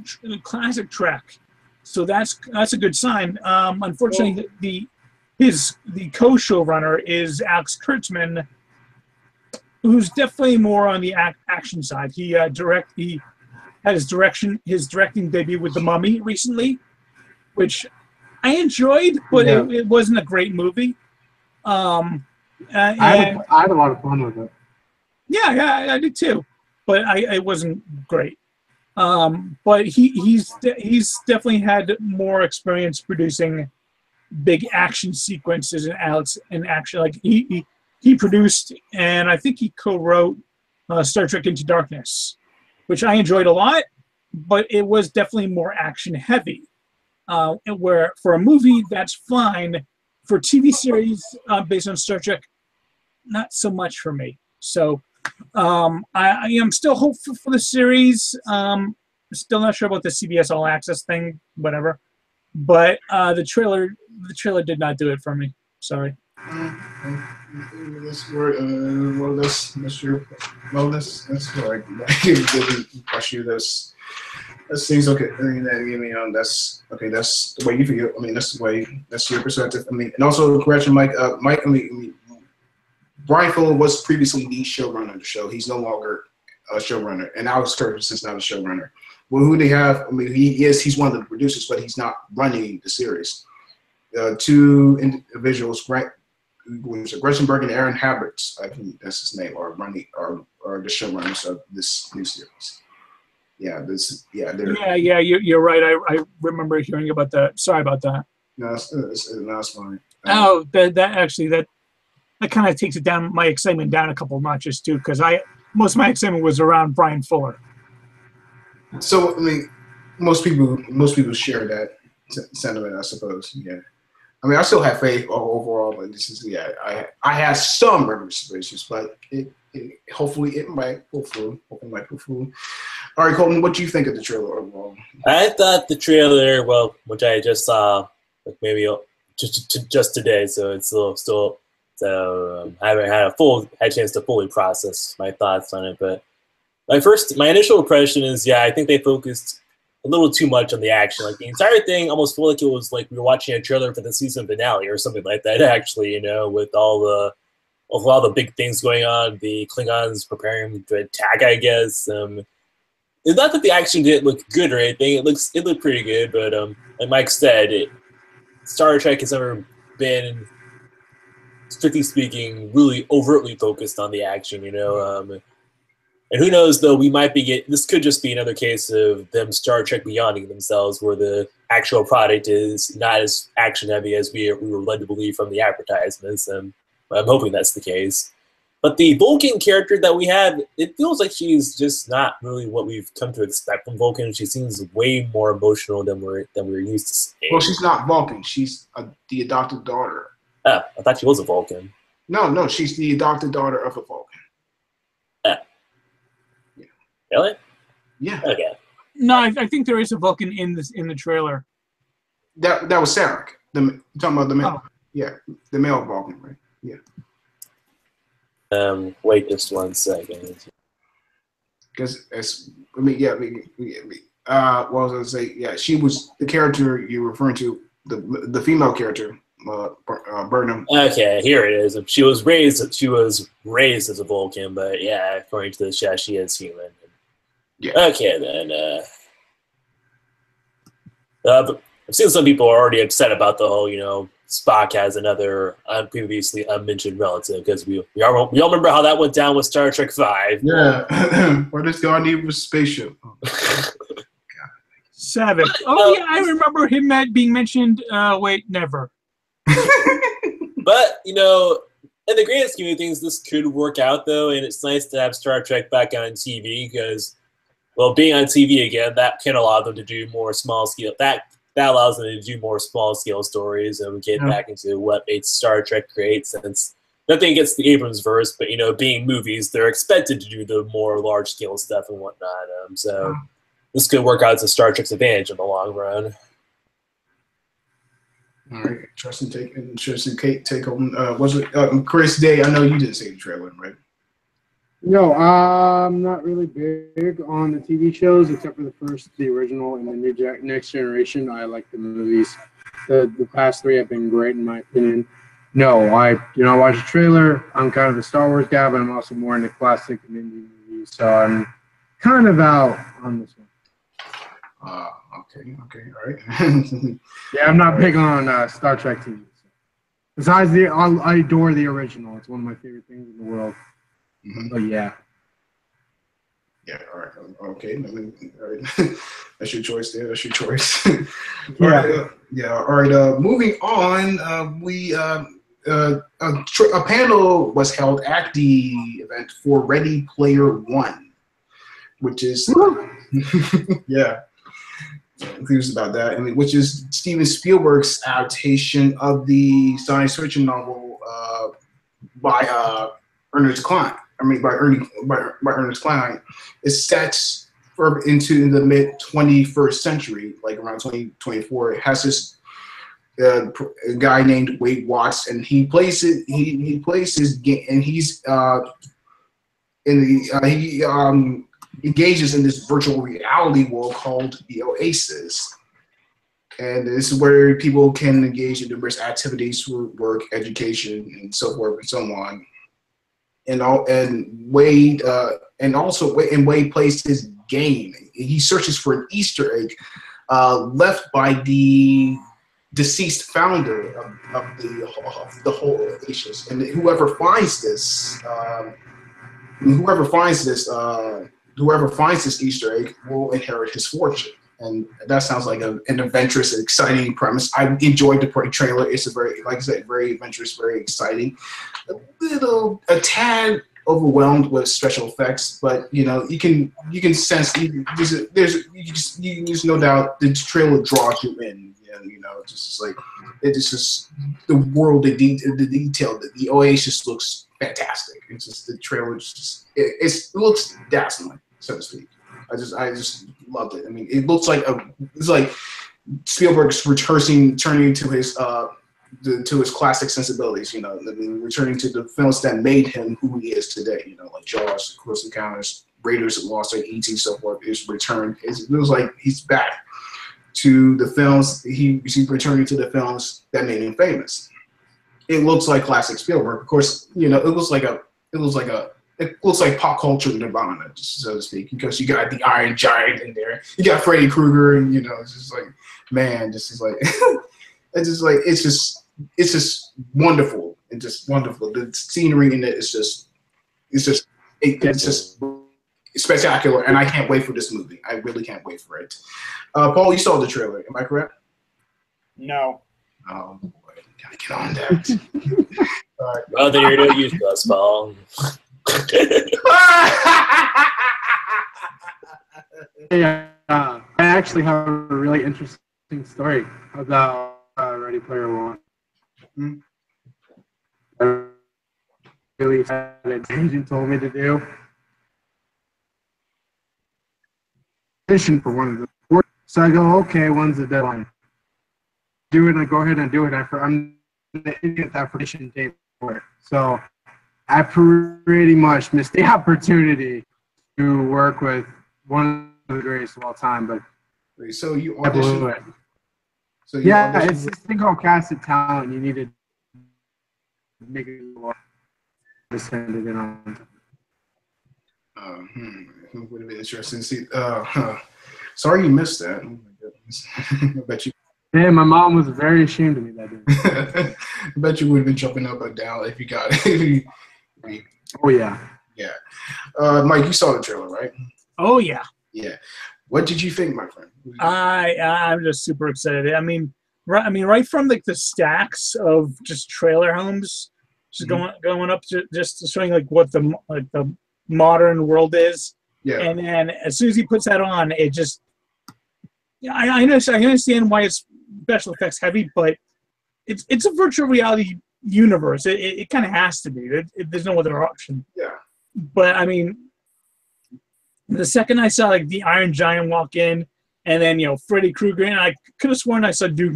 classic Trek. So that's a good sign. Unfortunately, the co-showrunner is Alex Kurtzman, who's definitely more on the action side. He had his directing debut with The Mummy recently, which I enjoyed, but it wasn't a great movie. I had a lot of fun with it. Yeah, I did too, but it wasn't great. But he's definitely had more experience producing big action sequences and action. Like he produced, and I think he co-wrote Star Trek Into Darkness, which I enjoyed a lot, but it was definitely more action heavy. Where for a movie, that's fine. For TV series based on Star Trek, not so much for me. So I am still hopeful for the series. Still not sure about the CBS All Access thing, whatever. But the trailer did not do it for me. Sorry. That's right. Pressure. That seems okay. I mean, that's okay. That's the way you feel. I mean, that's your perspective. I mean, and also correction, Mike. Mike. I mean, Brian Fuller was previously the showrunner of the show. He's no longer a showrunner, and Alex Kurtzman is not a showrunner. Well, who they have? I mean, he's one of the producers, but he's not running the series. Two individuals, Gretchenberg and Aaron Haberts, I think that's his name, are the showrunners of this new series. You're right. I remember hearing about that. Sorry about that. No, it's fine. That kind of takes it down, my excitement down a couple notches too, because most of my excitement was around Brian Fuller. So I mean, most people share that sentiment, I suppose. Yeah. I mean, I still have faith overall, but this is I have some reservations, but hopefully it might pull through. All right, Colton, what do you think of the trailer overall? I thought the trailer, which I just saw, like maybe just today, so it's still. So I haven't had a chance to fully process my thoughts on it, but my initial impression is, yeah, I think they focused a little too much on the action. Like the entire thing almost felt like it was like we were watching a trailer for the season finale or something like that. Actually, with all the big things going on, the Klingons preparing to attack, I guess. It's not that the action didn't look good or anything. It looked pretty good, but like Mike said, Star Trek has never been, strictly speaking, really overtly focused on the action. And who knows, though, this could just be another case of them Star Trek beyonding themselves, where the actual product is not as action heavy as we were led to believe from the advertisements. And I'm hoping that's the case. But the Vulcan character that we have, it feels like she's just not really what we've come to expect from Vulcan. She seems way more emotional than we're used to seeing. Well, she's not Vulcan. She's the adopted daughter. Oh, I thought she was a Vulcan. No, she's the adopted daughter of a Vulcan. Yeah. Really? Yeah. Okay. No, I think there is a Vulcan in the trailer. That was Sarek. You're talking about the male. Oh. Yeah, the male Vulcan, right? Yeah. Wait just 1 second. Because what was I gonna say? Yeah, she was the character you're referring to, the female character, Burnham. Okay, here it is. She was raised as a Vulcan, but yeah, according to the chat, she is human. Yeah. Okay, then. I've seen some people are already upset about the whole, Spock has another previously unmentioned relative, because we all remember how that went down with Star Trek V. Yeah. What does God need with a spaceship? Seven. Oh yeah, I remember him being mentioned. Wait, never. But in the grand scheme of things, this could work out though, and it's nice to have Star Trek back on TV because, well, being on TV again, that can allow them to do more small scale. That allows them to do more small scale stories and get back into what made Star Trek great. Since nothing against the Abrams verse, but being movies, they're expected to do the more large scale stuff and whatnot. So this could work out to Star Trek's advantage in the long run. All right, interesting take on. Was it Chris Day? I know you didn't see the trailer, right? No, I'm not really big on the TV shows except for the original, and the Next Generation. I like the movies. The past three have been great in my opinion. No, I watch the trailer. I'm kind of the Star Wars guy, but I'm also more into classic and indie movies, so I'm kind of out on this one. Okay, all right. Yeah, I'm not big on Star Trek TV. Besides, I adore the original. It's one of my favorite things in the world. Mm-hmm. But yeah. Yeah, all right. Okay. All right. That's your choice there. That's your choice. Yeah. All right. Moving on, a panel was held at the event for Ready Player One, which is yeah. Confused about that. Which is Steven Spielberg's adaptation of the science fiction novel by Ernest Cline. By Ernest Cline. It's set into the mid 21st century, like around 2024. It has this a guy named Wade Watts, and he plays it. He plays his game, and he's engages in this virtual reality world called the Oasis. And this is where people can engage in numerous activities for work, education, and so forth and so on. Wade plays his game. He searches for an Easter egg left by the deceased founder of the whole Oasis, and whoever finds this Easter egg will inherit his fortune. And that sounds like an adventurous and exciting premise. I enjoyed the trailer. It's very adventurous, very exciting. A tad overwhelmed with special effects, but you can sense there's no doubt the trailer draws you in. It's just the world, the detail. The Oasis looks fantastic. It's just the trailer. It looks dazzling, so to speak. I just loved it. It looks like it's like Spielberg's turning to his classic sensibilities. Returning to the films that made him who he is today. Like Jaws, Close Encounters, Raiders of the Lost Ark, E.T. so forth is returned. It feels like he's back to the films. He's returning to the films that made him famous. It looks like classic Spielberg. Of course, it looks like pop culture Nirvana, so to speak, because you got the Iron Giant in there. You got Freddy Krueger, and it's just like, man, this is like, it's just wonderful. It's just wonderful. The scenery in it is just spectacular, and I can't wait for this movie. I really can't wait for it. Paul, you saw the trailer, am I correct? No. Oh boy, gotta get on that. All right. Well, then you're no use to us, Paul. Yeah, I actually have a really interesting story about Ready Player One. Hmm. I really had an agent told me to do. Mission for one of the sports. So I go, okay, when's the deadline? Do it, I go ahead and do it. I'm the idiot that prediction date for it. So I pretty much missed the opportunity to work with one of the greatest of all time, but So you I blew auditioned. it. So you Yeah, auditioned. it's this thing called casted talent. You need to make it just send it in on. It would have been interesting to see. Sorry you missed that. Oh my goodness. I bet you. Yeah, my mom was very ashamed of me that day. I bet you would have been jumping up and down if you got it. Oh yeah. Yeah. Mike, you saw the trailer, right? Oh yeah. Yeah. What did you think, my friend? I'm just super excited. I mean, right from like the stacks of just trailer homes, just going up to just showing like what the modern world is, Yeah. and then as soon as he puts that on, it just I understand why it's special effects heavy, but it's a virtual reality universe. It kind of has to be. There's no other option. Yeah. But I mean, the second I saw like the Iron Giant walk in, and then Freddy Krueger, and I could have sworn I saw Duke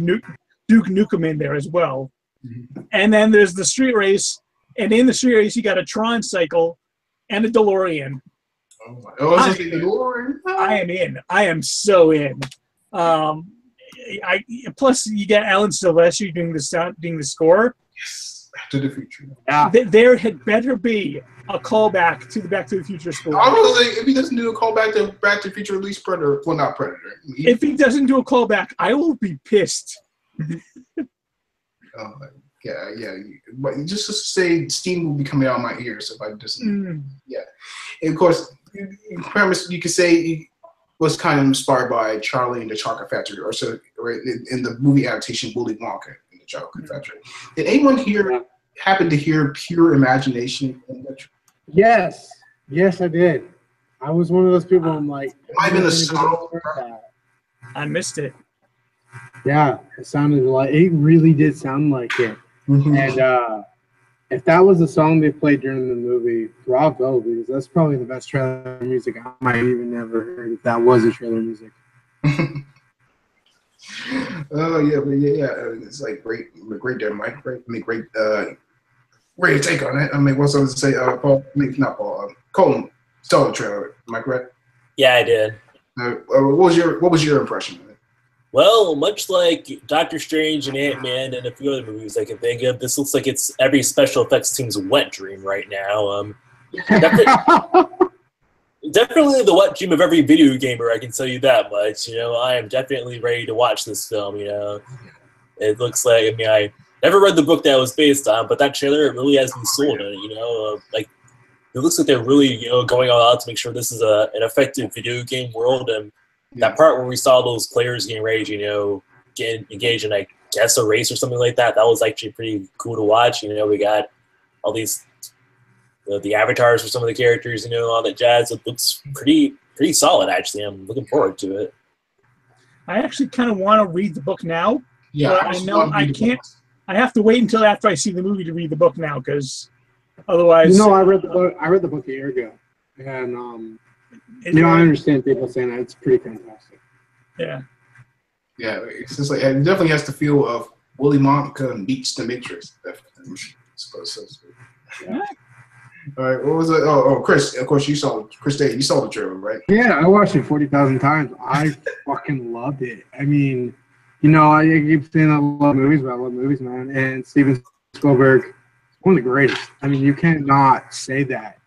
Nukem in there as well. Mm-hmm. And then there's the street race, and in the street race you got a Tron cycle and a DeLorean. Oh my. Oh, it's just the Lord. I am in. I am so in. Plus you get Alan Silvestri doing the score. Yes. Back to the Future. Yeah. There had better be a callback to the Back to the Future score. I was like, if he doesn't do a callback to Back to the Future, at least Predator. Well, not Predator. If he doesn't do a callback, I will be pissed. Yeah. But just to say, steam will be coming out of my ears if I just. Yeah. And of course, premise you could say it was kind of inspired by Charlie and the Chocolate Factory, or so right, in the movie adaptation Willy Wonka and the Chocolate Factory. Did anyone here happen to hear Pure Imagination in that? Yes, I did. I was one of those people. I'm like, Might have been a song. I missed it. Yeah, it sounded like it really did sound like it. Mm-hmm. And if that was the song they played during the movie, bravo, because that's probably the best trailer music I might even never heard if that was a trailer music. Oh yeah, but yeah, it's like great there, Mike. Great take on it. I mean, what's I was to say, Paul? Not Paul. Colin saw the trailer. Am I correct? Yeah, I did. What was your impression of it? Well, much like Doctor Strange and Ant-Man and a few other movies I can think of, this looks like it's every special effects team's wet dream right now. Definitely the wet dream of every video gamer, I can tell you that much. I am definitely ready to watch this film. It looks like, I never read the book that it was based on, but that trailer really has me sold on it. It looks like they're really, going all out to make sure this is an effective video game world. And that part where we saw those players getting ready to, get engaged in, I guess, a race or something like that, that was actually pretty cool to watch. We got all these, the avatars for some of the characters, all that jazz. It looks pretty solid, actually. I'm looking forward to it. I actually kind of want to read the book now. Yeah, but I know I can't. I have to wait until after I see the movie to read the book now, because otherwise. I read the book. I read the book a year ago, and I understand people saying that it's pretty fantastic. Yeah. Yeah, it's just like it definitely has the feel of Willy Wonka meets the Matrix. Definitely, I suppose so. Yeah. All right, what was it? Oh, Chris. Of course, Chris Day. You saw the trailer, right? Yeah, I watched it 40,000 times. I fucking loved it. I mean, you know, I keep saying I love movies, but I love movies, man. And Steven Spielberg is one of the greatest. I mean, you cannot say that.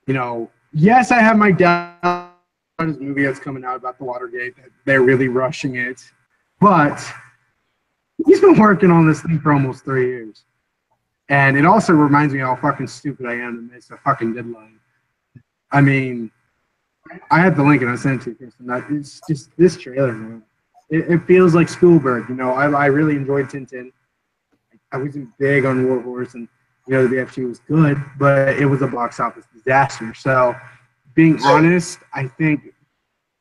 You know, yes, I have my doubts about his movie that's coming out about the Watergate, that they're really rushing it. But he's been working on this thing for almost 3 years. And it also reminds me how fucking stupid I am to miss a fucking deadline. I mean, I had the link and I sent it to you, Kristen. It's just this trailer, man. It feels like Spielberg. You know, I really enjoyed Tintin. I wasn't big on War Horse, and you know the BFG was good, but it was a box office disaster. So, being honest, I think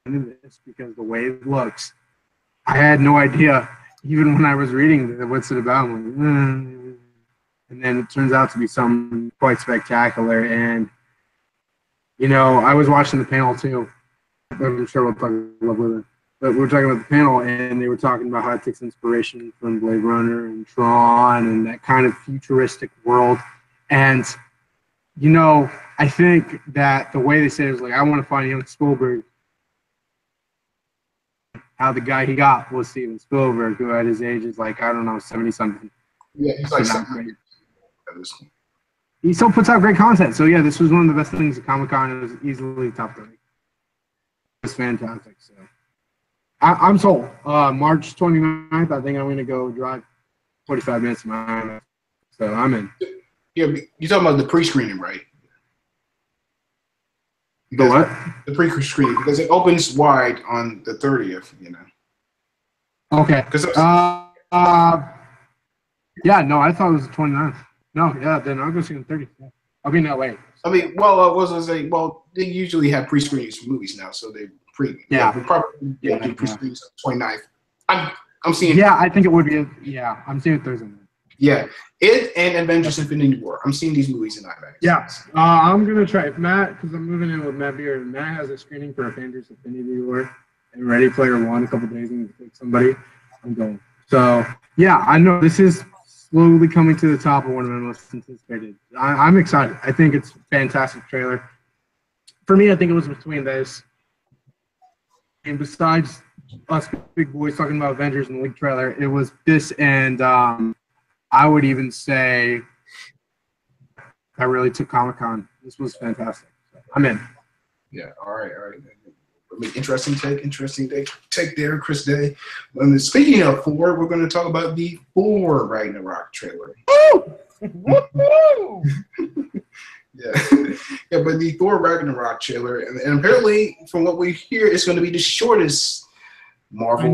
this because the way it looks, I had no idea. Even when I was reading what's it about, I'm like, and then it turns out to be something quite spectacular. And you know, I was watching the panel too. I'm sure we'll talk about it. But we were talking about the panel, and they were talking about how it takes inspiration from Blade Runner and Tron and that kind of futuristic world. And, you know, I think that the way they said it was like, I want to find young Spielberg. How the guy he got was Steven Spielberg, who at his age is like, I don't know, 70-something. Yeah, he's like 70. He still puts out great content. So, yeah, this was one of the best things at Comic-Con. It was easily top 30. It was fantastic, so. I'm sold. March 29th, I think I'm going to go drive 45 minutes to Miami. So I'm in. Yeah, you're talking about the pre-screening, right? The what? The pre-screening, because it opens wide on the 30th, you know. Okay. Yeah, no, I thought it was the 29th. No, yeah, then I'll go see the 30th. Yeah. I'll be in LA. I mean, well, I was going to say, well, they usually have pre-screenings for movies now, so they we'll probably do pre-screenings on the 29th. I'm seeing. Yeah, I think it would be. I'm seeing it Thursday. Yeah, it and Avengers: Infinity War. I'm seeing these movies in IMAX. Yeah, I'm gonna try. If Matt, because I'm moving in with Matt Beard, and Matt has a screening for Avengers: Infinity War and Ready Player One a couple days and pick somebody. I'm going. So yeah, I know this is slowly coming to the top of one of my most anticipated. I'm excited. I think it's a fantastic trailer. For me, I think it was between this. And besides us big boys talking about Avengers in the leak trailer, it was this and I would even say I really took Comic-Con. This was fantastic. So I'm in. Yeah, all right. I mean, interesting take there, Chris Day. Speaking of Thor, we're going to talk about the Thor Ragnarok trailer. Woo! Yeah, but the Thor Ragnarok trailer, and apparently, from what we hear, it's going to be the shortest Marvel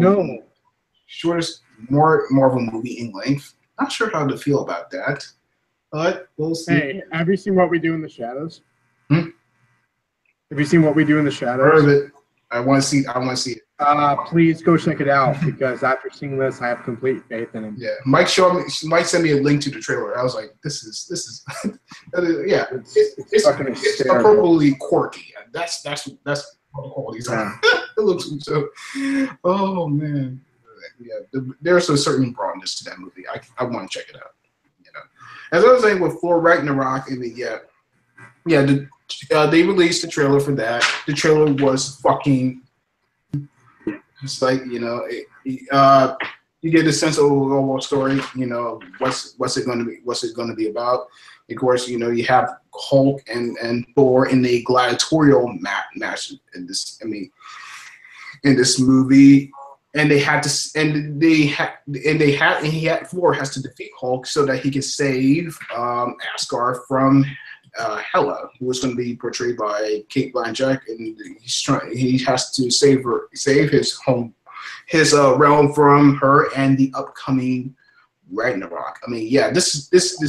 movie in length. Not sure how to feel about that, but we'll see. Hey, have you seen What We Do in the Shadows? Hmm? Have you seen What We Do in the Shadows? Heard of it. I want to see it. Please go check it out because after seeing this, I have complete faith in him. Yeah, Mike sent me a link to the trailer. I was like, this is yeah, it's appropriately quirky. That's what the qualities are. It looks so. Oh man, yeah. There's a certain broadness to that movie. I want to check it out. You know, as I was saying with Thor Ragnarok, and they released the trailer for that. The trailer was fucking. It's like, you know, you get a sense of the overall story. You know, what's it going to be about? Of course, you know, you have Hulk and Thor in the gladiatorial match in this. I mean, in this movie, and Thor has to defeat Hulk so that he can save Asgard from Hela, who was going to be portrayed by Cate Blanchett, and he has to save his realm from her and the upcoming Ragnarok. I mean, yeah, this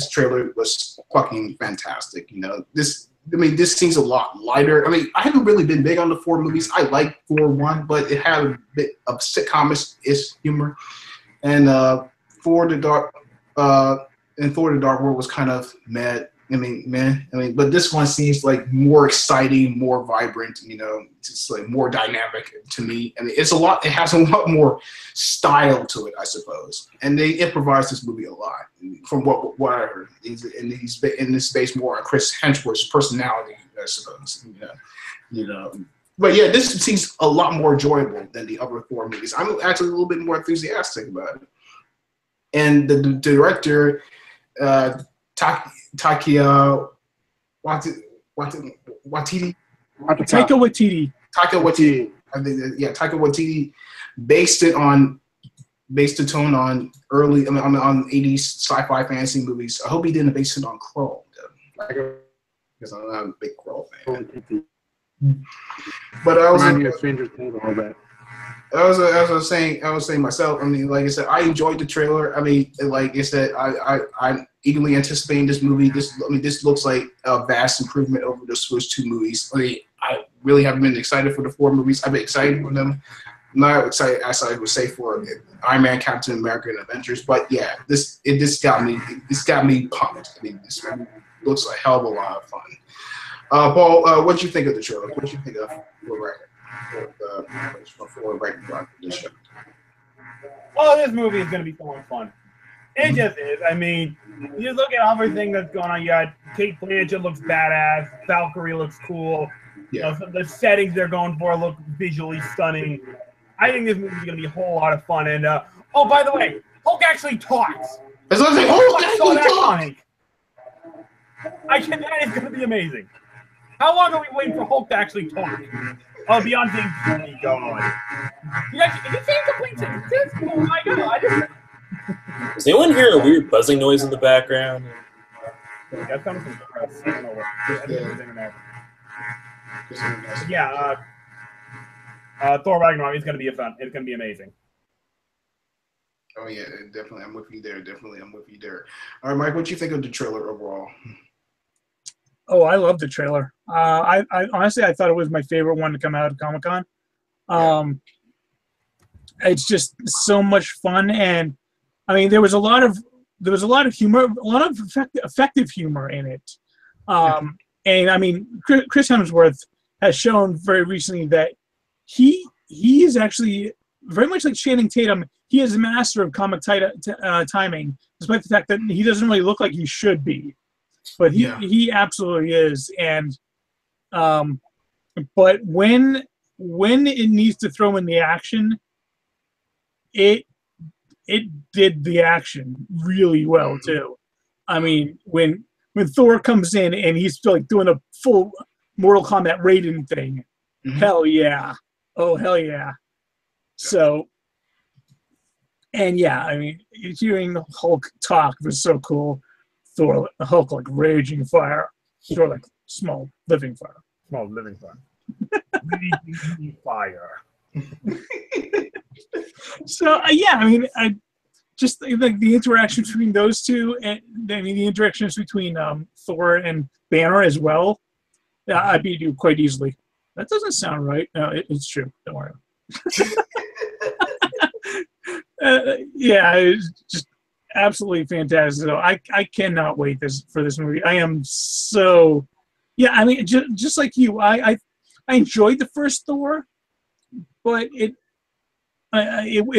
trailer was fucking fantastic. You know, this seems a lot lighter. I mean, I haven't really been big on the Thor movies. I like Thor 1, but it had a bit of sitcom-ish humor, and Thor: The Dark World was kind of mad. but this one seems like more exciting, more vibrant, just like more dynamic to me. I mean, it has a lot more style to it, I suppose. And they improvise this movie a lot from what I heard. He's based more on Chris Hemsworth's personality, I suppose. But yeah, this seems a lot more enjoyable than the other Thor movies. I'm actually a little bit more enthusiastic about it. And the director, Taika Waititi. Taika Waititi. I think Taika Waititi based the tone on on 80s sci-fi fantasy movies. I hope he didn't base it on Krull, because I'm not a big Krull fan. But I was Stranger Things a little bit. I was saying myself. I mean, like I said, I enjoyed the trailer. I mean, like I said, I'm eagerly anticipating this movie. This looks like a vast improvement over the first two movies. I mean, I really haven't been excited for the four movies. I've been excited for them. Not excited as I would say for Iron Man, Captain America, and Avengers. But yeah, this got me pumped. I mean, this movie looks a hell of a lot of fun. Paul, what do you think of the trailer? What do you think of this? Oh, this movie is going to be so much fun. It just is. I mean, you look at everything that's going on. You got Kate Blanchett looks badass. Valkyrie looks cool. Yeah. The settings they're going for look visually stunning. I think this movie is going to be a whole lot of fun. And oh, by the way, Hulk actually talks. It's like Hulk actually talks. That is going to be amazing. How long are we waiting for Hulk to actually talk? Oh, beyond being fully gone. Is he saying complete sentences? Oh my god! Does anyone hear a weird buzzing noise in the background? That comes from the press. I don't know what. I think it was internet. Yeah. Thor Ragnarok is going to be fun. It's going to be amazing. Oh yeah, definitely. I'm with you there. All right, Mike, what do you think of the trailer overall? Oh, I love the trailer. I honestly, I thought it was my favorite one to come out of Comic-Con. It's just so much fun, and I mean, there was a lot of humor, a lot of effective humor in it. And I mean, Chris Hemsworth has shown very recently that he is actually very much like Channing Tatum. He is a master of comic timing, despite the fact that he doesn't really look like he should be. But he absolutely is, and but when it needs to throw in the action, it did the action really well too. I mean, when Thor comes in and he's like doing a full Mortal Kombat Raiden thing, hell yeah, oh hell yeah. So, and yeah, I mean, hearing Hulk talk was so cool. Hulk like raging fire, Thor like small living fire. Small living fire. Living fire. So yeah, I mean, I just like the interaction between those two, and I mean the interactions between Thor and Banner as well. I beat you quite easily. That doesn't sound right. No, it's true. Don't worry. Yeah, it's just absolutely fantastic. So I cannot wait for this movie. I am so I mean just like you, I enjoyed the first Thor, but it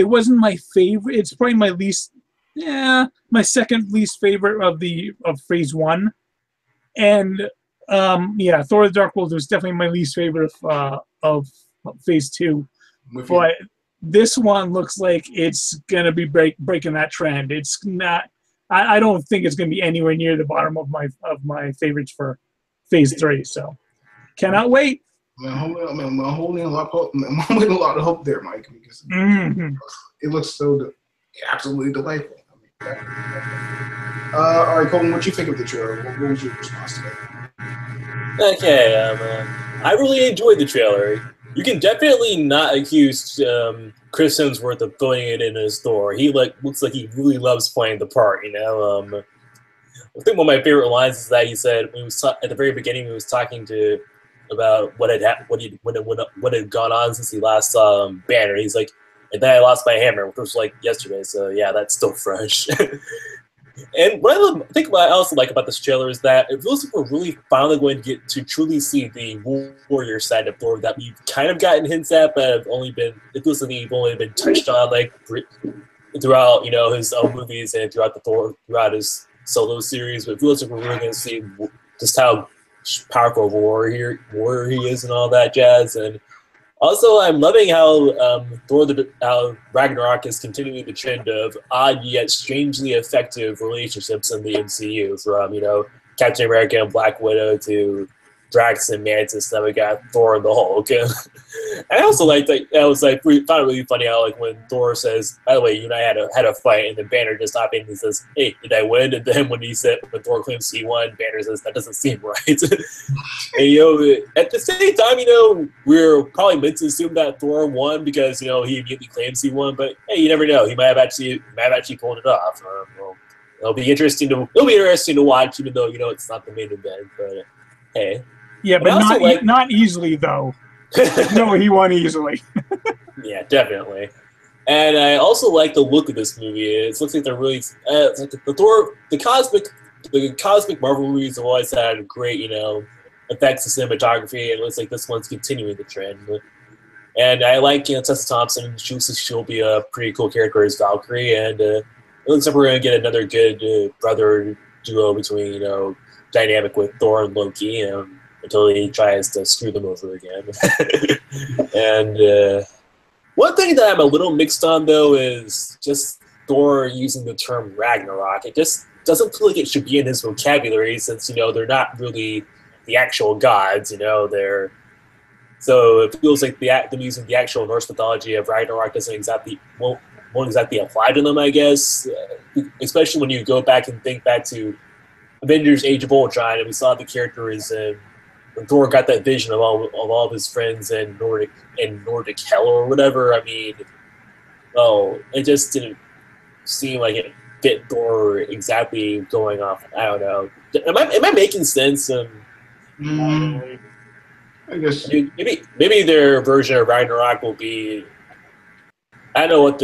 wasn't my favorite. It's probably my my second least favorite of Phase 1, and Thor: The Dark World was definitely my least favorite of Phase 2. But this one looks like it's gonna be breaking that trend. It's not. I don't think it's gonna be anywhere near the bottom of my favorites for Phase 3. So cannot wait. I'm holding a lot of hope there, Mike, because it looks so absolutely delightful. All right, Colton, what do you think of the trailer? What was your response to it? Okay, I really enjoyed the trailer. You can definitely not accuse Chris Hemsworth of throwing it in his Thor. He looks like he really loves playing the part. I think one of my favorite lines is that he said when he was at the very beginning, he was talking about what had gone on since he last saw Banner. He's like, and then I lost my hammer, which was like yesterday. So yeah, that's still fresh. And what I also like about this trailer is that it feels like we're really finally going to get to truly see the warrior side of Thor that we've kind of gotten hints at, but it feels like we've only been touched on like throughout, his own movies and throughout his solo series. But it feels like we're really going to see just how powerful warrior he is and all that jazz. And also, I'm loving how how Ragnarok is continuing the trend of odd yet strangely effective relationships in the MCU, from Captain America and Black Widow to Drax and Mantis. Now we got Thor and the Hulk. I also liked that. I was found it really funny how when Thor says, "By the way, you and I had a fight," and then Banner just stopped and he says, "Hey, did I win?" And then when Thor claims he won, Banner says, "That doesn't seem right." And at the same time, we're probably meant to assume that Thor won because he immediately claims he won. But hey, you never know. He might have actually pulled it off. Well, it'll be interesting to watch, even though it's not the main event. But hey. Yeah, but not easily, though. No, he won easily. Yeah, definitely. And I also like the look of this movie. It looks like they're really it's like the cosmic Marvel movies have always had great, effects and cinematography, and it looks like this one's continuing the trend. And I like Tessa Thompson. She'll be a pretty cool character as Valkyrie, and it looks like we're gonna get another good brother duo between dynamic with Thor and Loki. Until he tries to screw them over again. And one thing that I'm a little mixed on, though, is just Thor using the term Ragnarok. It just doesn't feel like it should be in his vocabulary since, they're not really the actual gods, So it feels like them using the actual Norse mythology of Ragnarok won't exactly apply to them, I guess. Especially when you go back and think back to Avengers Age of Ultron, and we saw the characters when Thor got that vision of all of his friends in Nordic hell or whatever. I mean, it just didn't seem like it fit Thor exactly going off. I don't know. Am I making sense? I guess maybe their version of Ragnarok will be. I don't know what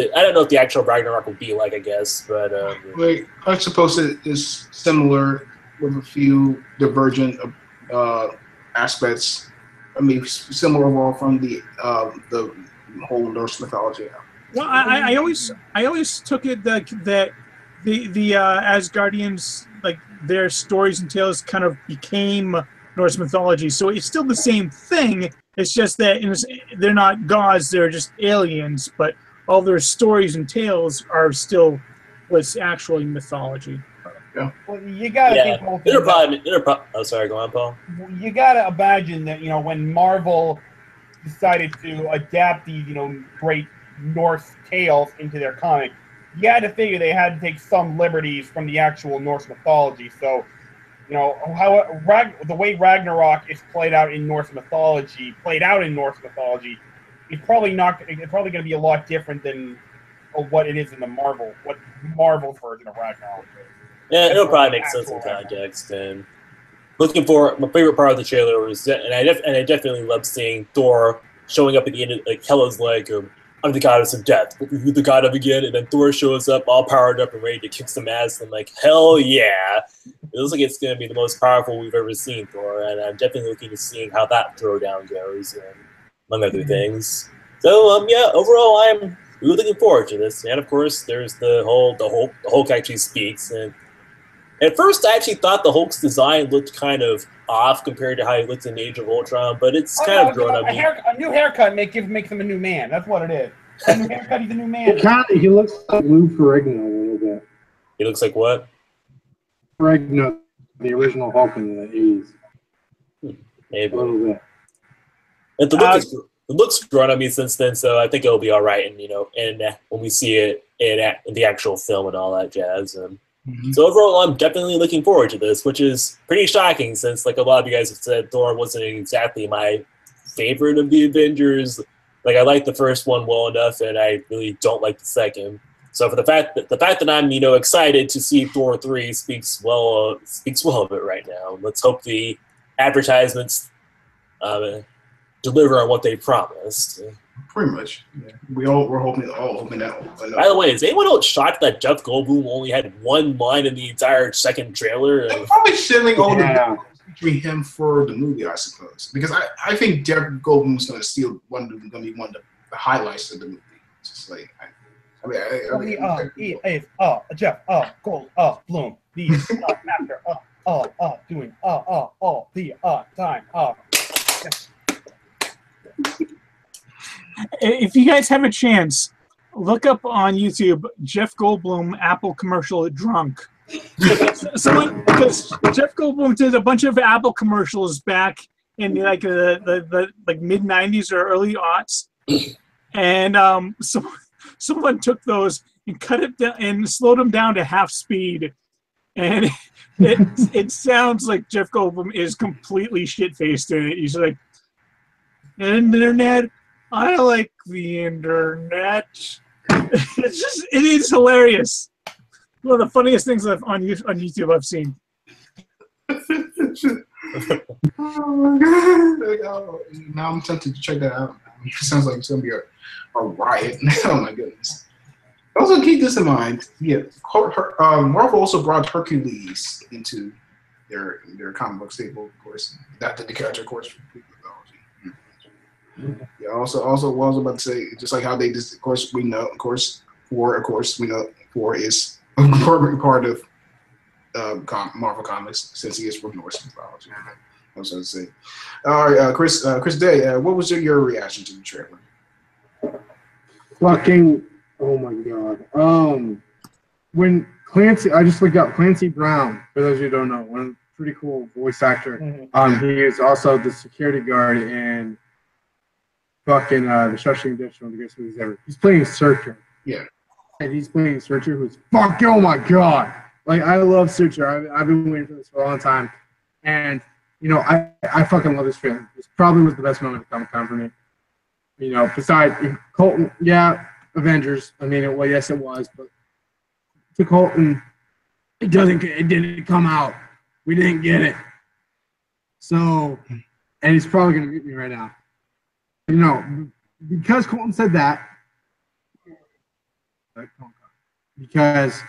the actual Ragnarok will be like. I guess, but I suppose it is similar with a few divergent aspects. I mean, similar overall from the whole Norse mythology. Well, I always took it that the Asgardians, like, their stories and tales kind of became Norse mythology. So it's still the same thing. It's just that they're not gods; they're just aliens. But all their stories and tales are still what's actually mythology. Yeah. Well, you gotta think Oh, sorry. Go on, Paul. You gotta imagine that when Marvel decided to adapt these great Norse tales into their comic, you had to figure they had to take some liberties from the actual Norse mythology. So, how the way Ragnarok is played out in Norse mythology, it's probably going to be a lot different than what it is in what Marvel's version of Ragnarok is. Yeah, it'll probably make sense in context. And looking for my favorite part of the trailer was, and I definitely love seeing Thor showing up at the end of Hela's like, I'm the goddess of death. Who's the god of again? And then Thor shows up all powered up and ready to kick some ass. And I'm like, hell yeah! It looks like it's going to be the most powerful we've ever seen Thor, and I'm definitely looking to seeing how that throwdown goes, among other things. So yeah, overall I'm really looking forward to this. And of course, there's the Hulk actually speaks. And at first, I actually thought the Hulk's design looked kind of off compared to how he looked in Age of Ultron, but it's kind of grown on me. A new haircut makes him a new man. That's what it is. A new haircut, he's a new man. He looks like Lou Ferrigno a little bit. He looks like what? Ferrigno, the original Hulk in the 80s. Maybe. A little bit. And the look's grown on me since then, so I think it'll be all right. And when we see it in the actual film and all that jazz. So overall, I'm definitely looking forward to this, which is pretty shocking since, like a lot of you guys have said, Thor wasn't exactly my favorite of the Avengers. Like, I like the first one well enough, and I really don't like the second. So for the fact that I'm excited to see Thor 3 speaks well of it right now. Let's hope the advertisements deliver on what they promised. Pretty much. Yeah. We're hoping that. By the way, is anyone else shocked that Jeff Goldblum only had one line in the entire second trailer? They're probably shilling all the between him for the movie, I suppose, because I think Jeff Goldblum's going to be one of the highlights of the movie. It's just like Jeff Goldblum, the actor doing all the time. Yes. If you guys have a chance, look up on YouTube Jeff Goldblum Apple commercial drunk. Because Jeff Goldblum did a bunch of Apple commercials back in like the mid '90s or early aughts, and someone took those and cut it down and slowed them down to half speed, and it sounds like Jeff Goldblum is completely shit-faced in it. He's like, "Internet, I like the internet." It is hilarious. One of the funniest things on YouTube I've seen. Oh my god! Now I'm tempted to check that out. It sounds like it's gonna be a riot. Oh my goodness! Also, keep this in mind. Yeah, Marvel also brought Hercules into their comic book staple, of course. Adapted the character, of course, from Greek mythology. Yeah. Also, what I was about to say, just like how they just, of course, we know, Thor is a part of Marvel Comics since he is from Norse mythology. I was going to say. All right, Chris Day, what was your reaction to the trailer? Fucking, oh my god. When Clancy, I just looked up Clancy Brown, for those who don't know, one pretty cool voice actor. Mm-hmm. He is also the security guard in fucking the Shawshank Redemption, one of the greatest movies ever. He's playing Searcher. Yeah. And he's playing Searcher who's fuck, oh my god. Like, I love Searcher. I've been waiting for this for a long time. And, you know, I fucking love this trailer. This probably was the best moment of Comic-Con for me. You know, besides Colton, yeah, Avengers. I mean, well, yes, it was, but to Colton, it didn't come out. We didn't get it. So, and he's probably going to beat me right now. You know, because Colton said that, because,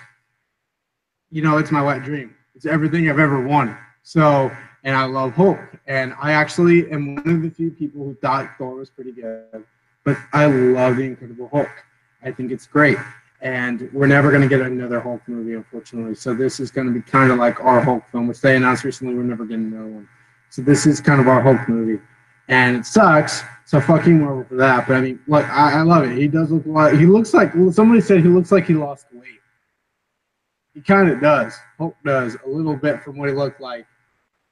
you know, it's my wet dream. It's everything I've ever wanted. So, and I love Hulk. And I actually am one of the few people who thought Thor was pretty good. But I love The Incredible Hulk. I think it's great. And we're never going to get another Hulk movie, unfortunately. So this is going to be kind of like our Hulk film, which they announced recently we're never getting another one. So this is kind of our Hulk movie. And it sucks. So fucking Marvel for that. But I mean, look, I love it. He does look like, he looks like, well, somebody said he looks like he lost weight. He kind of does. Hulk does a little bit from what he looked like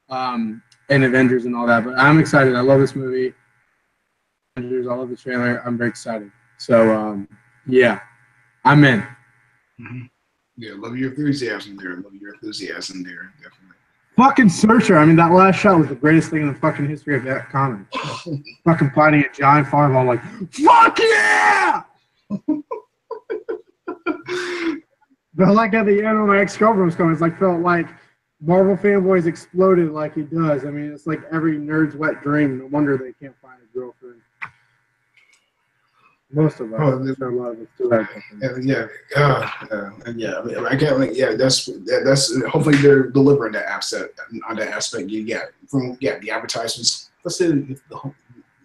in Avengers and all that. But I'm excited. I love this movie. Avengers, I love the trailer. I'm very excited. So, yeah, I'm in. Mm-hmm. Yeah, love your enthusiasm there. Definitely. Fucking Searcher. I mean, that last shot was the greatest thing in the fucking history of that comic. Fucking fighting a giant fireball like, fuck yeah! But like at the end when my ex-girlfriend was coming, it's like felt like Marvel fanboys exploded like he does. I mean, it's like every nerd's wet dream. No wonder they can't find a girlfriend. Most of us. Oh, there's a lot of us do that. Yeah. I mean, I can't. Like, yeah, that's. Hopefully, they're delivering that aspect. On that aspect, you get from the advertisements. Let's say you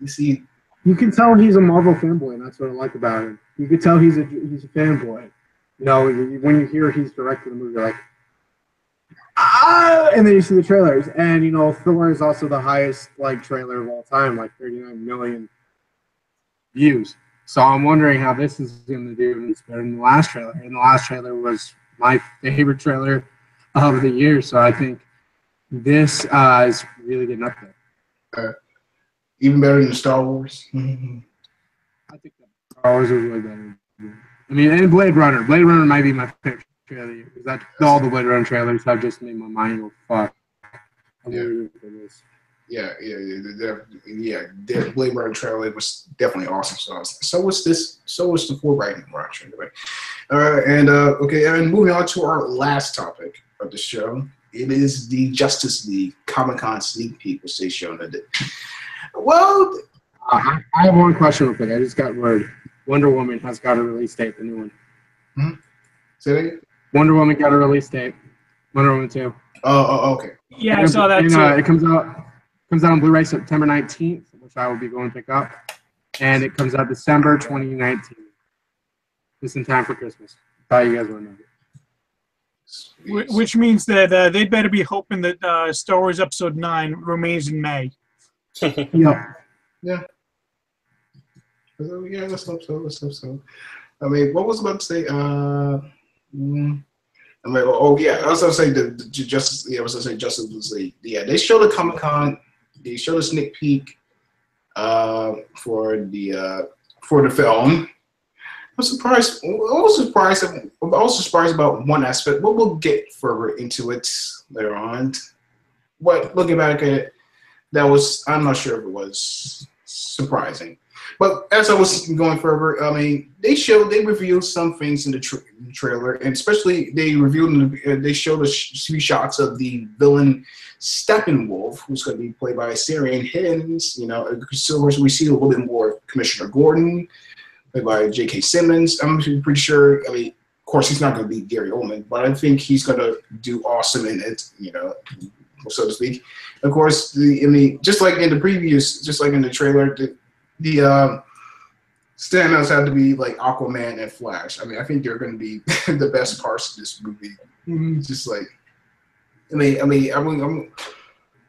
see. You can tell he's a Marvel fanboy, and that's what I like about him. You can tell he's a fanboy. You know, when you hear he's directed the movie, you're like, ah, and then you see the trailers, and you know, Thor is also the highest like trailer of all time, like 39 million views. So I'm wondering how this is going to do. It's better than the last trailer, and the last trailer was my favorite trailer of the year. So I think this is really getting up there. Even better than Star Wars. Mm-hmm. I think that Star Wars is really better. I mean, and Blade Runner. Blade Runner might be my favorite trailer of the year, because all the Blade Runner trailers have just made my mind go fuck. Yeah. The Blade Runner trailer was definitely awesome. So was this. So was the Thor Ragnarok trailer. Okay, and moving on to our last topic of the show. It is the Justice League Comic-Con sneak peek, which they showed. Well, I have one question real quick. I just got word. Wonder Woman has got a release date, the new one. Say that again? Wonder Woman got a release date. Wonder Woman 2. Okay. Yeah, I saw that And, too. it comes out on Blu-ray September 19th, which I will be going to pick up. And it comes out December 2019. Just in time for Christmas. Thought you guys would know. Which means that they better be hoping that Star Wars Episode 9 remains in May. Yeah. Yeah, let's hope so. I mean, what was I about to say? I mean, I was gonna say Justice. Yeah, I was gonna say Justice League. Yeah, they showed a Comic-Con. They showed a sneak peek for the film. I was surprised. I was surprised about one aspect. But we'll get further into it later on. But looking back at it, I'm not sure if it was surprising. But as I was going further, I mean, they revealed some things in the trailer, and especially they showed us few shots of the villain Steppenwolf, who's going to be played by Syrian Hins. You know, so we see a little bit more of Commissioner Gordon, played by J.K. Simmons. I'm pretty sure. I mean, of course, he's not going to be Gary Oldman, but I think he's going to do awesome in it. You know, so to speak. Of course, just like in the trailer. The standouts have to be like Aquaman and Flash. I mean, I think they're going to be the best parts of this movie. Just like, I'm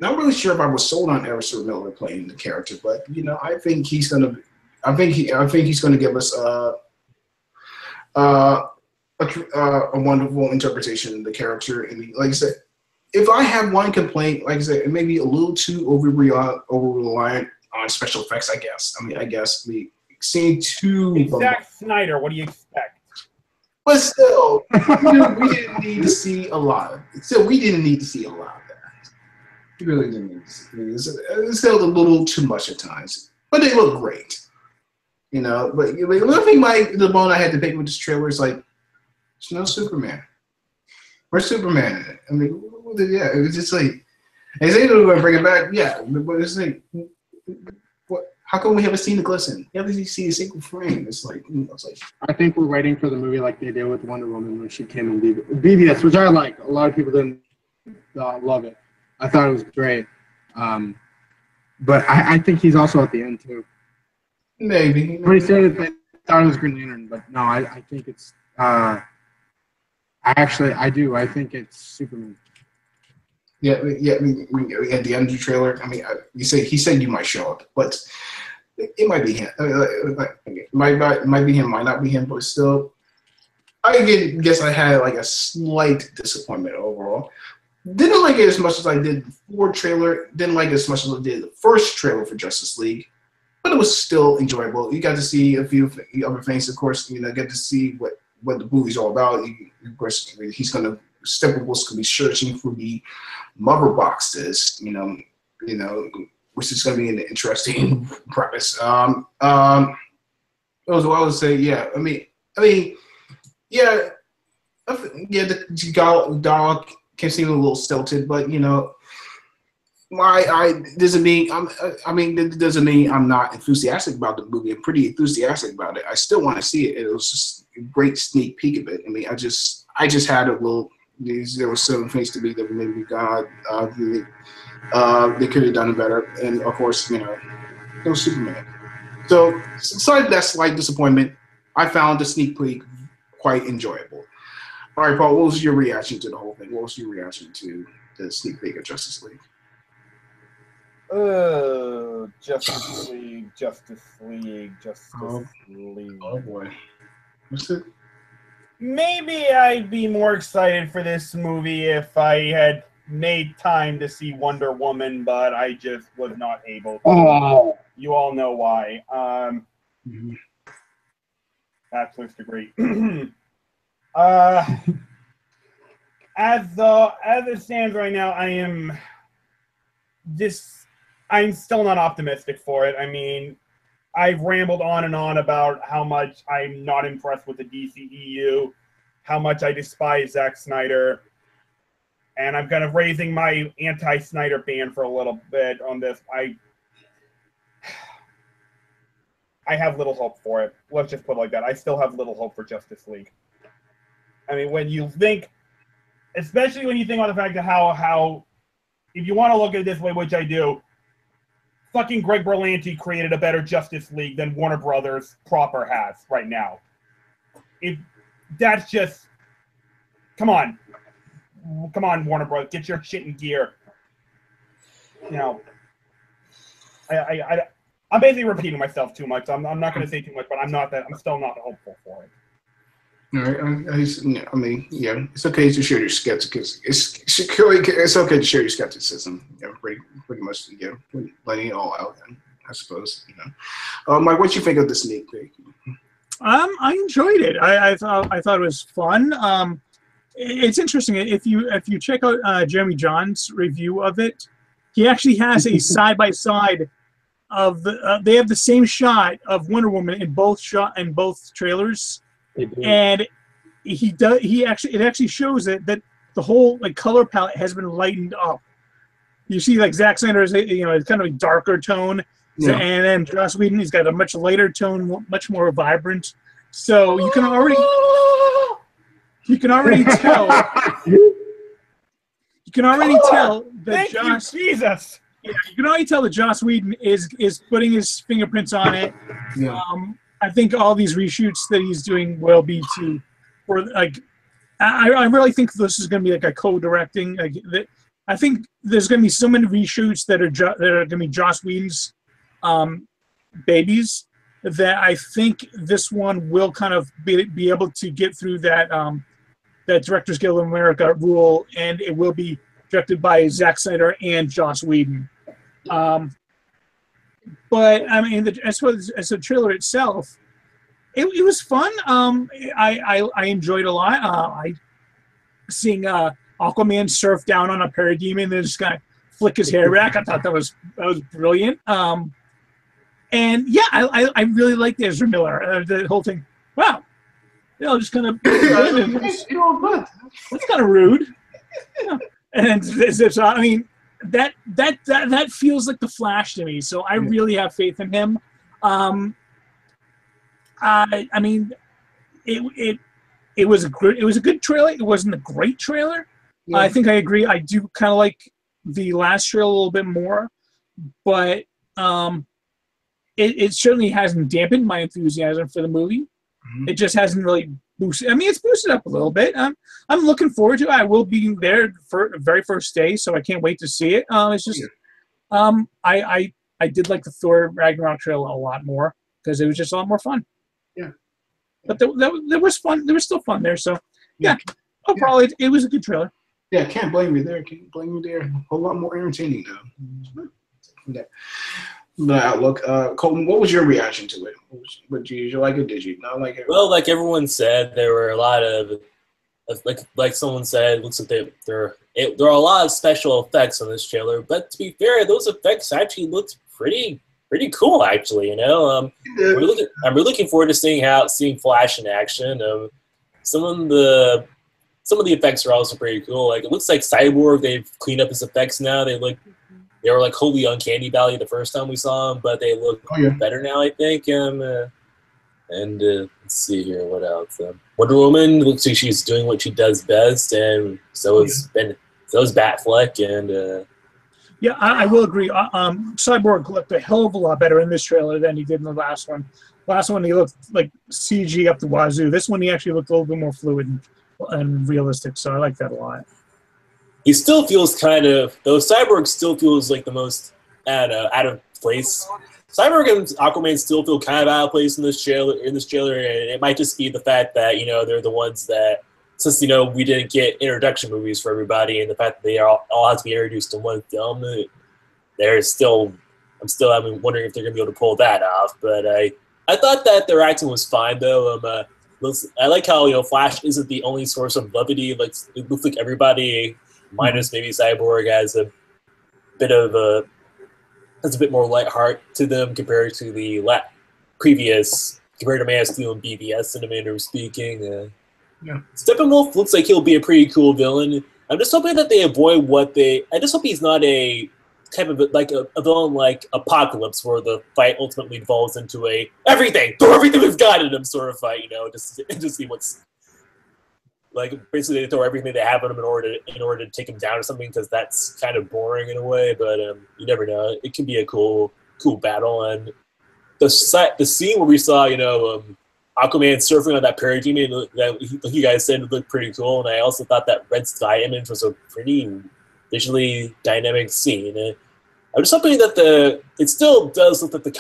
not really sure if I was sold on Ezra Miller playing the character, but you know, I think he's going to give us a wonderful interpretation of the character. I mean, like I said, if I have one complaint, like I said, it may be a little too over reliant on special effects, I guess. Seeing too. Zack Snyder, what do you expect? But still, we didn't need to see a lot of it. Still, we didn't need to see a lot of that. We really didn't need to see it. It's still a little too much at times. But they look great. You know, but another thing, the bone I had to pick with this trailer is like, there's no Superman. Where's Superman in it? I mean, yeah, it was just like, they say they're going to bring it back, yeah, but it's like, what? How come we haven't seen the glisten? You haven't seen a single frame. It's like, I think we're waiting for the movie like they did with Wonder Woman when she came in BVS, which I like. A lot of people didn't love it. I thought it was great. But I think he's also at the end too. Maybe. When he said it, they thought it was Green Lantern, but no, I think it's. I do. I think it's Superman. Yeah. At the end of the trailer, I mean, he said you might show up, but it might be him. It might be him, might not be him, but still, I guess I had like a slight disappointment overall. Didn't like it as much as I did before trailer. Didn't like it as much as I did the first trailer for Justice League, but it was still enjoyable. You got to see a few other things, of course. You know, get to see what the movie's all about. Of course, Steppenwolf's gonna be searching for the mother boxes. You know, which is gonna be an interesting premise. That was what I would say. Yeah, I mean, yeah. The dialogue can seem a little stilted, but you know, doesn't mean I'm not enthusiastic about the movie. I'm pretty enthusiastic about it. I still want to see it. It was just a great sneak peek of it. I mean, I just had a little. There were certain things to be that maybe they could have done it better, and of course, you know, it was Superman. So, aside that slight disappointment, I found the sneak peek quite enjoyable. All right, Paul, what was your reaction to the whole thing? What was your reaction to the sneak peek of Justice League? Justice League. Oh boy. What's it? Maybe I'd be more excited for this movie if I had made time to see Wonder Woman, but I just was not able to. Oh. You all know why. Bachelor's degree. As it stands right now, I'm still not optimistic for it. I mean, I've rambled on and on about how much I'm not impressed with the DCEU, how much I despise Zack Snyder, and I'm kind of raising my anti-Snyder ban for a little bit on this. I have little hope for it. Let's just put it like that. I still have little hope for Justice League. I mean, when you think, especially when you think about the fact that how if you want to look at it this way, which I do, fucking Greg Berlanti created a better Justice League than Warner Brothers proper has right now. That's just, come on, Warner Brothers, get your shit in gear. You know, I'm basically repeating myself too much. I'm not going to say too much, but I'm still not hopeful for it. All right. I mean, yeah, it's okay to share your skepticism. It's okay to share your skepticism. Pretty much, letting it all out. I suppose. Mike, what you think of the sneak peek? I enjoyed it. I thought it was fun. It's interesting if you check out Jeremy John's review of it. He actually has a side by side of they have the same shot of Wonder Woman in both trailers, and it actually shows that the whole color palette has been lightened up. You see, Zack Snyder's it's kind of a darker tone, and then Joss Whedon, he's got a much lighter tone, much more vibrant. So you can already tell. You can already tell that Jesus. Yeah, you can already tell that Joss Whedon is putting his fingerprints on it. Yeah. I think all these reshoots that he's doing will be I really think this is going to be a co-directing. I think there's going to be so many reshoots that are going to be Joss Whedon's babies that I think this one will kind of be able to get through that Directors Guild of America rule, and it will be directed by Zack Snyder and Joss Whedon. But I mean, as far as the trailer itself, it was fun. I enjoyed it a lot. Seeing Aquaman surf down on a parademon and then just kind of flick his hair back. I thought that was brilliant. And yeah, I really liked Ezra Miller. The whole thing. Wow. Just kind of. That's kind of rude. Yeah. And I mean, that feels like the Flash to me. So I really have faith in him. I mean, it was a good trailer. It wasn't a great trailer. Yeah. I think I agree. I do kind of like the last trailer a little bit more, but it certainly hasn't dampened my enthusiasm for the movie. Mm-hmm. It just hasn't really boosted. I mean, it's boosted up a little bit. I'm looking forward to it. I will be there for the very first day, so I can't wait to see it. It's just I did like the Thor Ragnarok trailer a lot more because it was just a lot more fun. Yeah. But there was fun. There was still fun there. So yeah. Overall, it was a good trailer. Yeah, can't blame you there. Can't blame you there. A whole lot more entertaining though. The outlook. Colton, what was your reaction to it? Did you like it? Did you not like it? Well, like everyone said, there were a lot of like someone said, it looks like there are a lot of special effects on this trailer. But to be fair, those effects actually looked pretty cool. Actually, I'm really looking forward to seeing Flash in action. Some of the effects are also pretty cool. Like it looks like Cyborg. They've cleaned up his effects now. They were like wholly uncanny valley the first time we saw them, but they look better now, I think. And let's see here, what else? Wonder Woman looks like she's doing what she does best, and so is Batfleck, and yeah, I will agree. Cyborg looked a hell of a lot better in this trailer than he did in the last one. Last one he looked like CG up the wazoo. This one he actually looked a little bit more fluid and realistic, so I like that a lot. He still feels Cyborg still feels like the most out of place. Cyborg and Aquaman still feel kind of out of place in this trailer, and it might just be the fact that they're the ones that, since we didn't get introduction movies for everybody, and the fact that they all have to be introduced in one film. I'm wondering if they're gonna be able to pull that off. But I thought that their acting was fine though. I like how Flash isn't the only source of levity. Like it looks like everybody, minus maybe Cyborg, has a bit more light heart to them compared to the compared to Man of Steel and BVS, in a manner of speaking. Steppenwolf looks like he'll be a pretty cool villain. I'm just hoping that they avoid I just hope he's not a type of like a villain like Apocalypse, where the fight ultimately evolves into a throw everything we've got in them sort of fight, just to see what's like. Basically, they throw everything they have in them in order to take them down or something, because that's kind of boring in a way. But you never know; it can be a cool battle. And the scene where we saw Aquaman surfing on that parademon that like you guys said, it looked pretty cool. And I also thought that red sky image was a pretty visually dynamic scene. And I'm just hoping that it still does look like the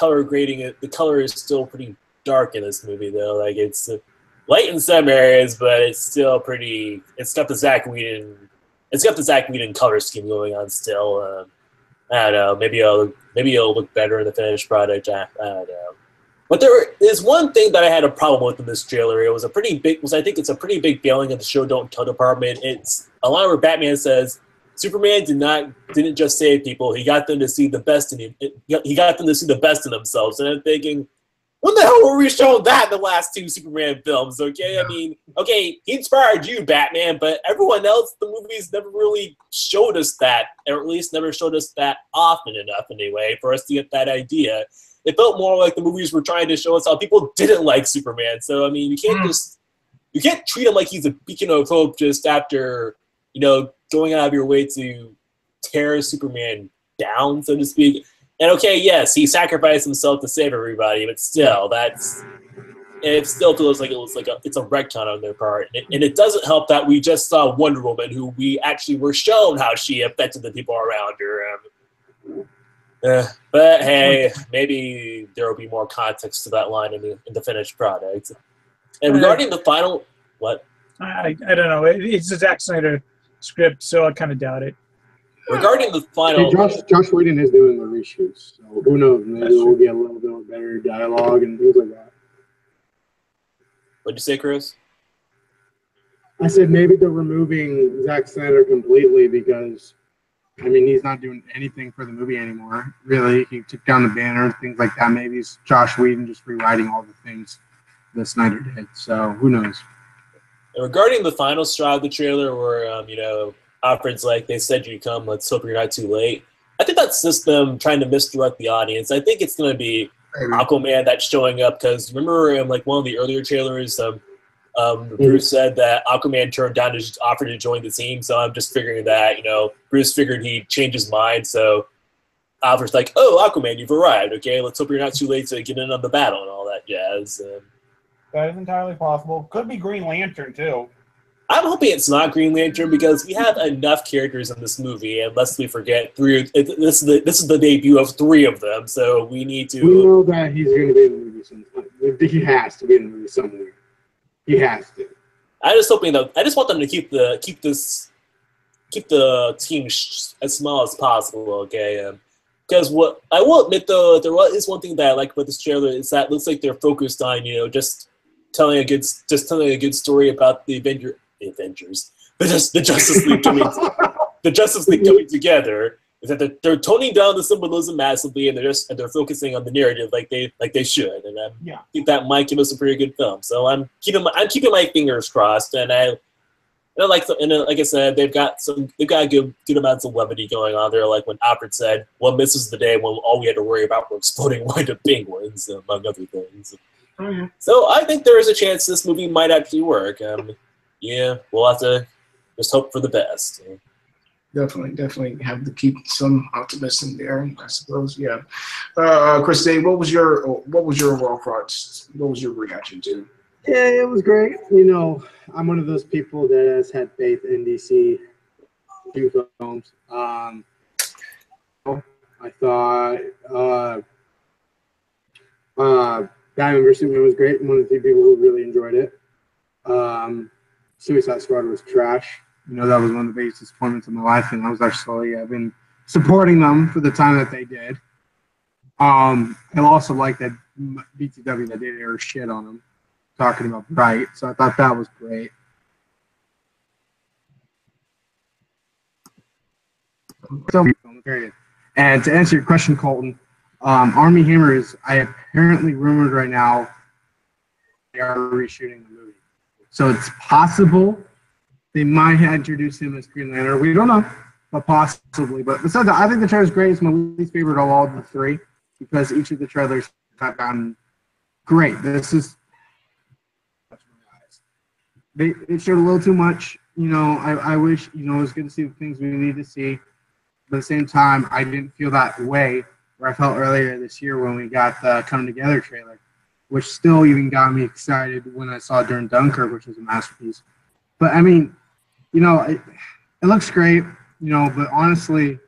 color is still pretty dark in this movie, though. Like, it's light in some areas, but it's still pretty. It's got the Zack Whedon color scheme going on still. I don't know. Maybe it'll look better in the finished product. I don't know. But there is one thing that I had a problem with in this trailer. I think it's a pretty big failing of the show don't tell department. It's a line where Batman says Superman didn't just save people. He got them to see the best in him. He got them to see the best in themselves. And I'm thinking, when the hell were we shown that in the last two Superman films? Okay, I mean, okay, he inspired you, Batman, but everyone else, the movies never really showed us that, or at least never showed us that often enough, anyway, for us to get that idea. It felt more like the movies were trying to show us how people didn't like Superman. So I mean, you can't treat him like he's a beacon of hope just after going out of your way to tear Superman down, so to speak. And okay, yes, he sacrificed himself to save everybody, but still, it still feels like it's a retcon on their part. And it doesn't help that we just saw Wonder Woman, who we actually were shown how she affected the people around her. But hey, maybe there will be more context to that line in the finished product. And regarding the final, what? I don't know. It's a Zack Snyder script, so I kind of doubt it. Regarding the final, Josh Whedon is doing the reshoots, so who knows? Maybe we'll get a little bit better dialogue and things like that. What'd you say, Chris? I said maybe they're removing Zack Snyder completely because, I mean, he's not doing anything for the movie anymore. Really, he took down the banner, things like that. Maybe it's Josh Whedon just rewriting all the things that Snyder did. So who knows? And regarding the final shot of the trailer, where Alfred's like, "They said you'd come. Let's hope you're not too late." I think that's just them trying to misdirect the audience. I think it's going to be Aquaman that's showing up, because remember in like one of the earlier trailers, Bruce said that Aquaman turned down his offer to join the team. So I'm just figuring that Bruce figured he'd change his mind. So Alfred's like, "Oh, Aquaman, you've arrived. Okay, let's hope you're not too late to get in on the battle and all that jazz." That is entirely possible. Could be Green Lantern too. I'm hoping it's not Green Lantern, because we have enough characters in this movie, and lest we forget, this is the debut of 3 of them, so we need to. We know that he's going to be in the movie somewhere. He has to be in the movie somewhere. He has to. I just want them to keep the team as small as possible, okay? Because what I will admit, though, there is one thing that I like about this trailer is that it looks like they're focused on just telling a good story about the Avengers, but just the Justice League coming together. Is that they're toning down the symbolism massively, and they're focusing on the narrative like they should, and I think that might give us a pretty good film. So I'm keeping my fingers crossed, and like I said, they've got good amounts of levity going on there. Like when Alfred said, "Well, this is the day when all we had to worry about were exploding white penguins," among other things. Oh, yeah. So I think there is a chance this movie might actually work. We'll have to just hope for the best. Definitely have to keep some optimism there, I suppose. Yeah. Chris Day, what was your overall thoughts? What was your reaction to? Yeah, it was great. I'm one of those people that has had faith in DC films. I thought Batman vs. Superman was great. I'm one of the few people who really enjoyed it. Suicide Squad was trash. That was one of the biggest disappointments of my life, and I've been supporting them for the time that they did. I also like that BTW that did air shit on them, talking about Bright. So I thought that was great. So, period. And to answer your question, Colton, Armie Hammer is apparently rumored right now they are reshooting the movie. So it's possible they might introduce him as Green Lantern. We don't know. but possibly. But besides that, I think the trailer's great. It's my least favorite of all the three because each of the trailers have gotten great. This is it showed a little too much. You know, I wish, you know, it was good to see the things we need to see. But at the same time, I didn't feel that way where I felt earlier this year when we got the Coming Together trailer, which still even got me excited when I saw it during Dunkirk, which was a masterpiece. But, I mean, you know, it looks great, you know, but honestly,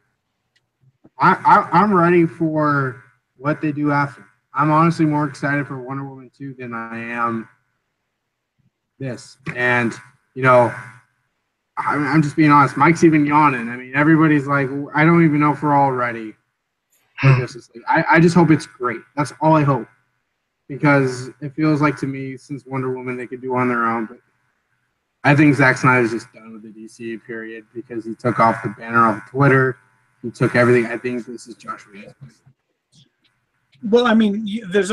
I'm ready for what they do after. I'm honestly more excited for Wonder Woman 2 than I am this. And, you know, I'm just being honest. Mike's even yawning. I mean, everybody's like, I don't even know if we're all ready for Justice League. I just hope it's great. That's all I hope. Because it feels like to me, since Wonder Woman, they could do on their own. But I think Zack Snyder's just done with the DC period because he took off the banner off Twitter. He took everything. I think this is Josh Whedon. Well, I mean, there was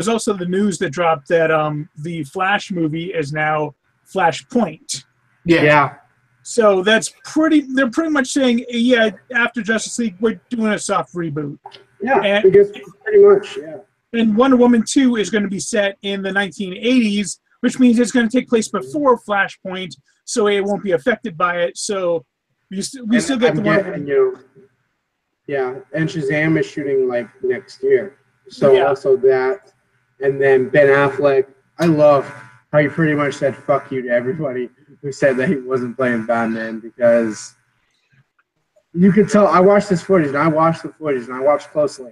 also the news that dropped that the Flash movie is now Flashpoint. Yeah. So that's they're pretty much saying, yeah, after Justice League, we're doing a soft reboot. Yeah, because pretty much, yeah. And Wonder Woman 2 is going to be set in the 1980s, which means it's going to take place before Flashpoint, so it won't be affected by it. So we still get the Wonder Woman. Yeah, and Shazam is shooting like next year. So also that, and then Ben Affleck. I love how he pretty much said "fuck you" to everybody who said that he wasn't playing Batman because you could tell. I watched the footage and I watched closely.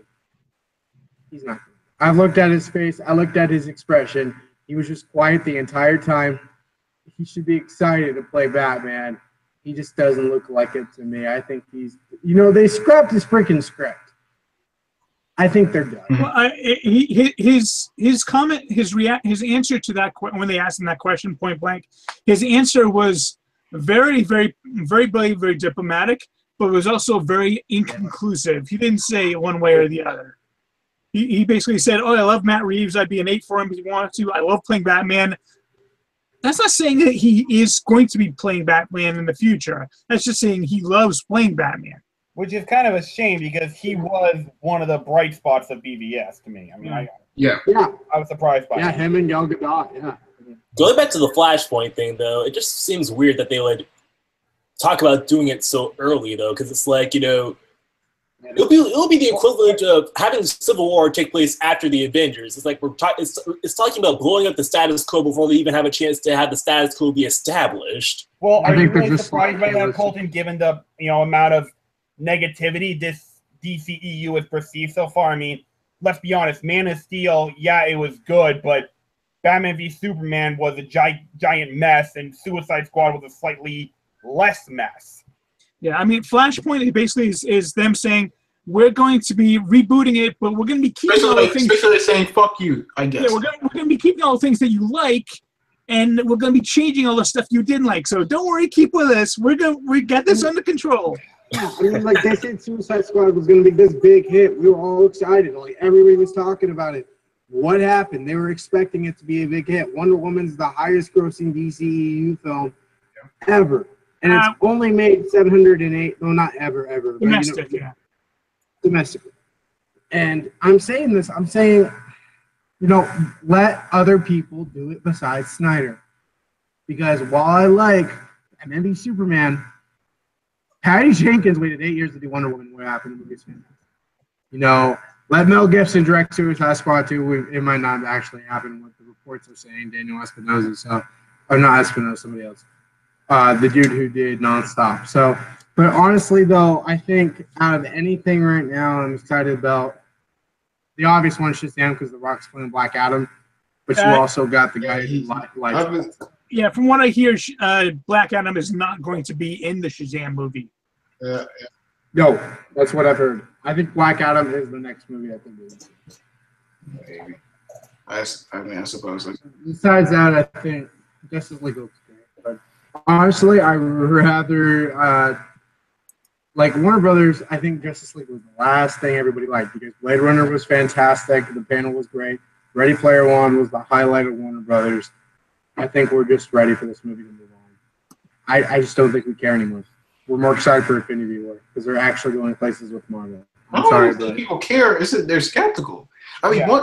He's not. I looked at his face. I looked at his expression. He was just quiet the entire time. He should be excited to play Batman. He just doesn't look like it to me. I think he's, you know, they scrapped his freaking script. I think they're done. Well, his comment, his answer to that when they asked him that question point blank, his answer was very, very, very brave, very diplomatic, but it was also very inconclusive. He didn't say one way or the other. He basically said, "Oh, I love Matt Reeves. I'd be an 8 for him if he wanted to. I love playing Batman." That's not saying that he is going to be playing Batman in the future. That's just saying he loves playing Batman. Which is kind of a shame because he was one of the bright spots of BVS to me. I mean, I was surprised by it. Him and Gal Gadot, yeah. Going back to the Flashpoint thing, though, it just seems weird that they would talk about doing it so early, though, because it's like, you know, it'll be the equivalent of having Civil War take place after the Avengers. It's like it's talking about blowing up the status quo before they even have a chance to have the status quo be established. Well, are you really surprised by that, Colton, given the amount of negativity this DCEU has perceived so far? I mean, let's be honest, Man of Steel, yeah, it was good, but Batman v Superman was a giant mess, and Suicide Squad was a slightly less mess. Yeah, I mean, Flashpoint basically is them saying, we're going to be rebooting it, but we're going to be keeping all the things. Basically saying, fuck you, I guess. Yeah, we're going to be keeping all the things that you like, and we're going to be changing all the stuff you didn't like. So don't worry, keep with us. We got this under control. Yeah, I mean, like they said Suicide Squad was going to be this big hit. We were all excited. Like, everybody was talking about it. What happened? They were expecting it to be a big hit. Wonder Woman's the highest grossing DCEU film ever. And it's only made 708. No, not ever. Domestic, Domestic. And I'm saying this. I'm saying, let other people do it besides Snyder. Because while I like Batman v Superman, Patty Jenkins waited 8 years to do Wonder Woman. What happened in the movie? Let Mel Gibson direct Suicide Squad 2. It might not actually happen. What the reports are saying, Daniel Espinosa. Or not Espinosa, somebody else. The dude who did Nonstop. So, but honestly, though, I think out of anything right now, I'm excited about the obvious one, Shazam, because The Rock's playing Black Adam. But you also got the guy who likes. Yeah, from what I hear, Black Adam is not going to be in the Shazam movie. No, that's what I've heard. I think Black Adam is the next movie. I think. Maybe. I suppose. Besides that, I think Justice League looks great. But honestly, I would rather like Warner Brothers. I think Justice League was the last thing everybody liked because Blade Runner was fantastic. The panel was great. Ready Player One was the highlight of Warner Brothers. I think we're just ready for this movie to move on. I just don't think we care anymore. we're more excited for Infinity War because they're actually going places with Marvel. I I'm don't sorry, think but people care. They're skeptical. I mean, Yeah.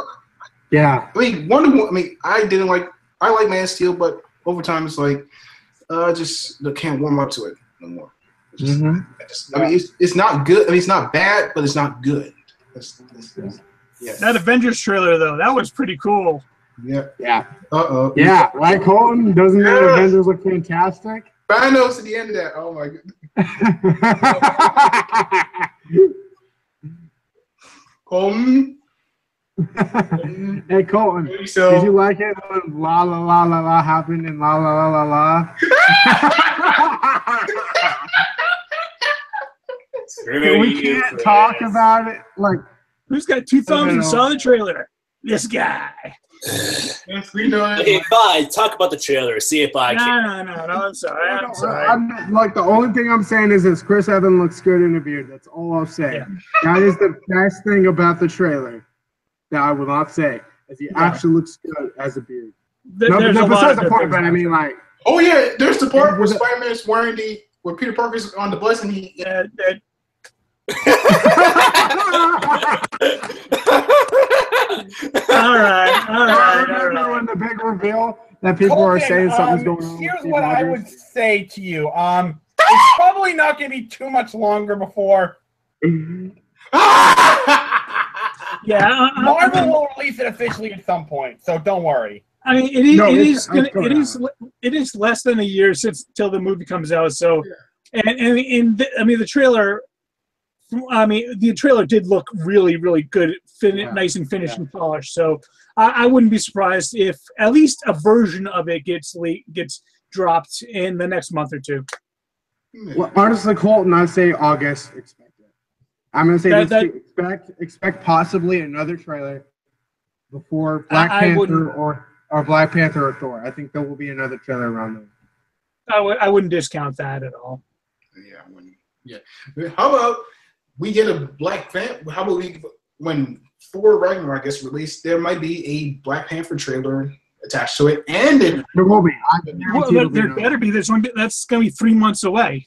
yeah, Wonder Woman. I mean, I like Man of Steel, but over time it's like, just can't warm up to it no more. Mhm. I mean, it's not good. I mean, it's not bad, but it's not good. Yeah. That Avengers trailer though, that was pretty cool. Yeah. yeah, Uh-oh. yeah. Like Colton, doesn't that Yeah. Avengers look fantastic? Thanos at the end of that. Oh my god. Hey Colton, did So you like it when la la la la la happened and la la la la la? We can't talk about it. Like, Who's got two thumbs and know. saw the trailer? This guy. we know Okay, it. fine. Talk about the trailer. See if I can. No, I'm sorry. I'm sorry. I'm like, the only thing I'm saying is this: Chris Evans looks good in a beard. That's all I'll say. Yeah. That is the best thing about the trailer. That I will not say, is he actually looks good as a beard. No, There's a lot besides of the point, good but I things mean, like, Oh yeah, there's the part where Was it- Spider-Man's wearing where Peter Parker's on the bus and he. that all right. I remember when the big reveal that people are Colton, saying something's going on. with Here's Steve what I Rogers. would say to you. It's probably not going to be too much longer before Yeah, Marvel will release it officially at some point. So don't worry. I mean, it is. No, it it's- is. Gonna, it's coming it is less than a year since till the movie comes out. So, I mean, the trailer. I mean, the trailer did look really, really good, nice and finished and polished. So, I wouldn't be surprised if at least a version of it gets dropped in the next month or two. Well, honestly, Colton, I'd say August. Expect it. I'm gonna say expect possibly another trailer before Black I Panther wouldn't- or Black Panther or Thor. I think there will be another trailer around then. I wouldn't discount that at all. Yeah. How about we get a Black Panther? How about when Thor Ragnarok gets released, there might be a Black Panther trailer attached to it, and There will be. I guarantee Well, there'll be there another. better be. That's going to be 3 months away.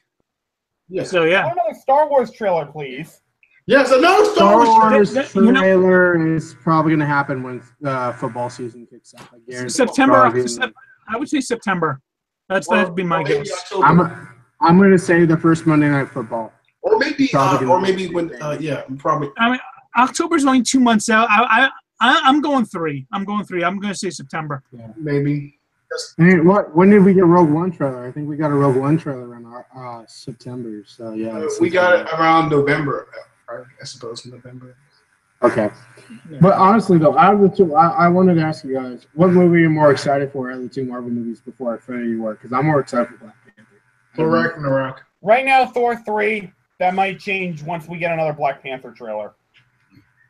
yeah. So yeah. Another Star Wars trailer, please. Yes, another Star Star Wars. Wars you know- trailer is probably going to happen when football season kicks off. I guarantee. September. Probably. I would say September. That'd be my maybe guess. October. I'm going to say the first Monday Night Football. Or maybe Probably when probably. I mean, October's only 2 months out. I'm going 3. I'm going to say September. Maybe. Hey, when did we get Rogue One trailer? I think we got a Rogue One trailer in our September. So yeah, We got it around November. I suppose November. Okay. But honestly, though, out of the two, I wanted to ask you guys, what movie are you more excited for out of the two Marvel movies before Infinity War? Because I'm more excited for Black Panther. Thor Ragnarok. Right now, Thor 3. That might change once we get another Black Panther trailer.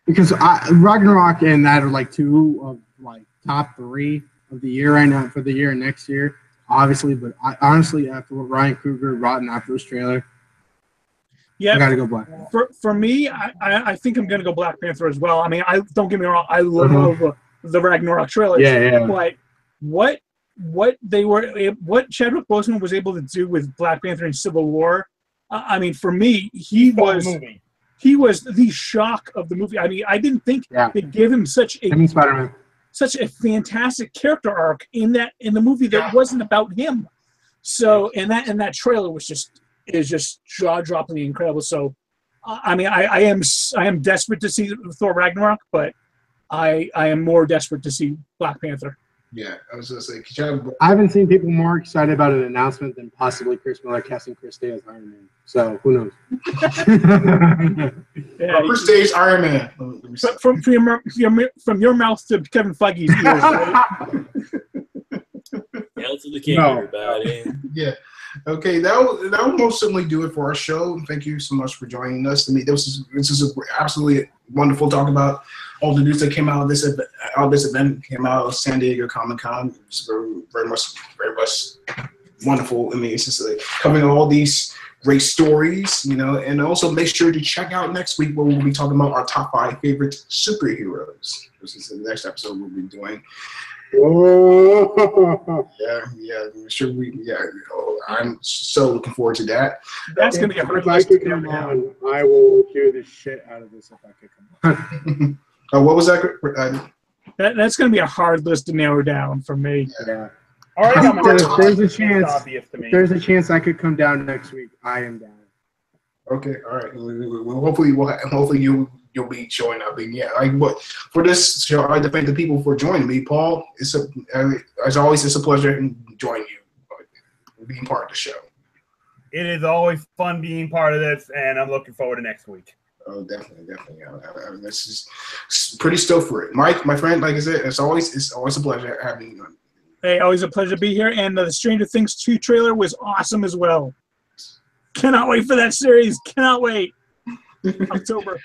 Because Ragnarok and that are like two of like top 3 of the year right now for the year and next year, obviously. But honestly, after what Ryan Coogler brought in that first trailer, I Yeah. got to go Black. For me, I think I'm going to go Black Panther as well. I mean, don't get me wrong. I love the Ragnarok trailer. Yeah. But what Chadwick Boseman was able to do with Black Panther and Civil War. I mean, for me, he was the shock of the movie. I mean, I didn't think they gave him such Spider-Man. a fantastic character arc in the movie that wasn't about him. So, and that trailer was just jaw-droppingly incredible. So, I mean, I am desperate to see Thor Ragnarok, but I am more desperate to see Black Panther. Yeah, I was gonna say. I haven't seen people more excited about an announcement than possibly Chris Miller casting Chris Day as Iron Man. So who knows? Yeah, First stage Iron Man. Let me see. from your mouth to Kevin Feige's ears. Right? Hail to the king, No. everybody. Yeah. Okay, that will most certainly do it for our show. Thank you so much for joining us. I mean, this is absolutely wonderful talk about all the news that came out of this event. This event came out of San Diego Comic-Con. It's very much wonderful. I mean, it's just like covering all these great stories, and also make sure to check out next week where we'll be talking about our top 5 favorite superheroes. This is the next episode we'll be doing. Oh. Yeah. Sure, I'm so looking forward to that. That's going to be a If hard I list to could narrow come down. on, I will hear the shit out of this if I could come on. What was that? That's going to be a hard list to narrow down for me. Yeah. All right, I'm There's a it's chance. obvious to me. There's a chance I could come down next week. I am down. Okay, all right. Well, hopefully you'll be showing up. And yeah, but for this show, I thank the people for joining me. Paul, as always, it's a pleasure joining you, being part of the show. It is always fun being part of this, and I'm looking forward to next week. Oh, definitely. This is pretty stoked for it. Mike, my friend, like I said, it's always a pleasure having you. Hey, always a pleasure to be here. And the Stranger Things 2 trailer was awesome as well. Cannot wait for that series. Cannot wait. October.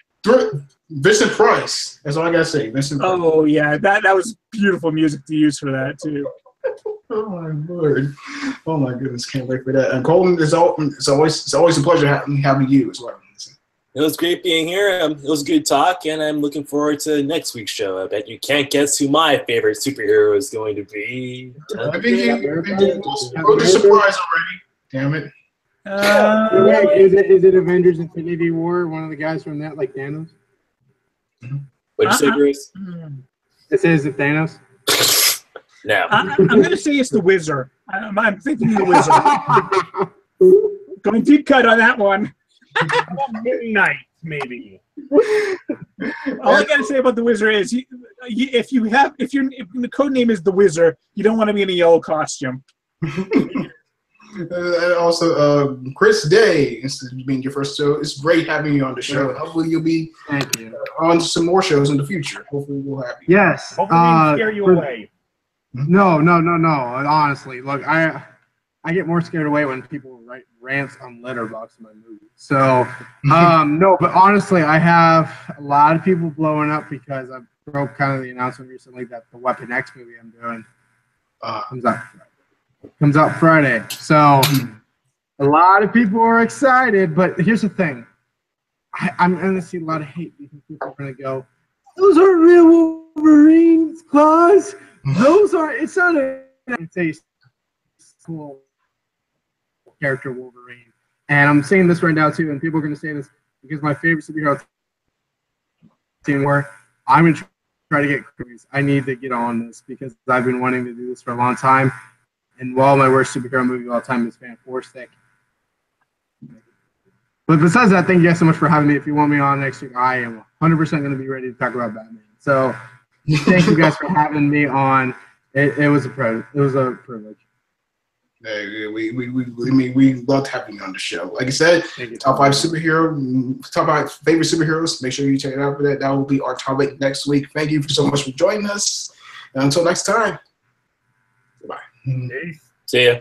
Vincent Price. That's all I gotta say. Vincent Price. Oh yeah, that was beautiful music to use for that too. Oh my word! Oh my goodness! Can't wait for that. And Colton, it's always a pleasure having you as well. It was great being here. It was a good talk, and I'm looking forward to next week's show. I bet you can't guess who my favorite superhero is going to be. I think you wrote the surprise already. Damn it! Is it Avengers Infinity War? One of the guys from that, like Thanos? What'd you say, Bruce? It says it Thanos. No. I'm going to say it's the Wizard. I'm thinking the Wizard. Going deep cut on that one. Midnight, maybe. All I got to say about the Wizard is, if the code name is the Wizard, you don't want to be in a yellow costume. And also, Chris Day, this is being your first show. It's great having you on the show. Hopefully, you'll be on some more shows in the future. Hopefully, we'll have you. Yes. Hopefully, we can scare you away. No. Honestly, look, I get more scared away when people write rants on Letterboxd in my movies. So, no, but honestly, I have a lot of people blowing up because I broke kind of the announcement recently that the Weapon X movie I'm doing comes out Friday. So, a lot of people are excited, but here's the thing. I'm going to see a lot of hate because people are going to go, those are real Wolverines claws. It's not a cool character Wolverine. And I'm saying this right now too, and people are going to say this because my favorite superhero team where I'm going to try to get movies. I need to get on this because I've been wanting to do this for a long time. And while my worst superhero movie of all time is Fantastic. But besides that, thank you guys so much for having me. If you want me on next week, I am 100% going to be ready to talk about Batman. So thank you guys for having me on. It was a privilege. We loved having you on the show. Like I said, top 5 favorite superheroes. Make sure you check it out for that. That will be our topic next week. Thank you so much for joining us. And until next time, goodbye. Peace. See ya.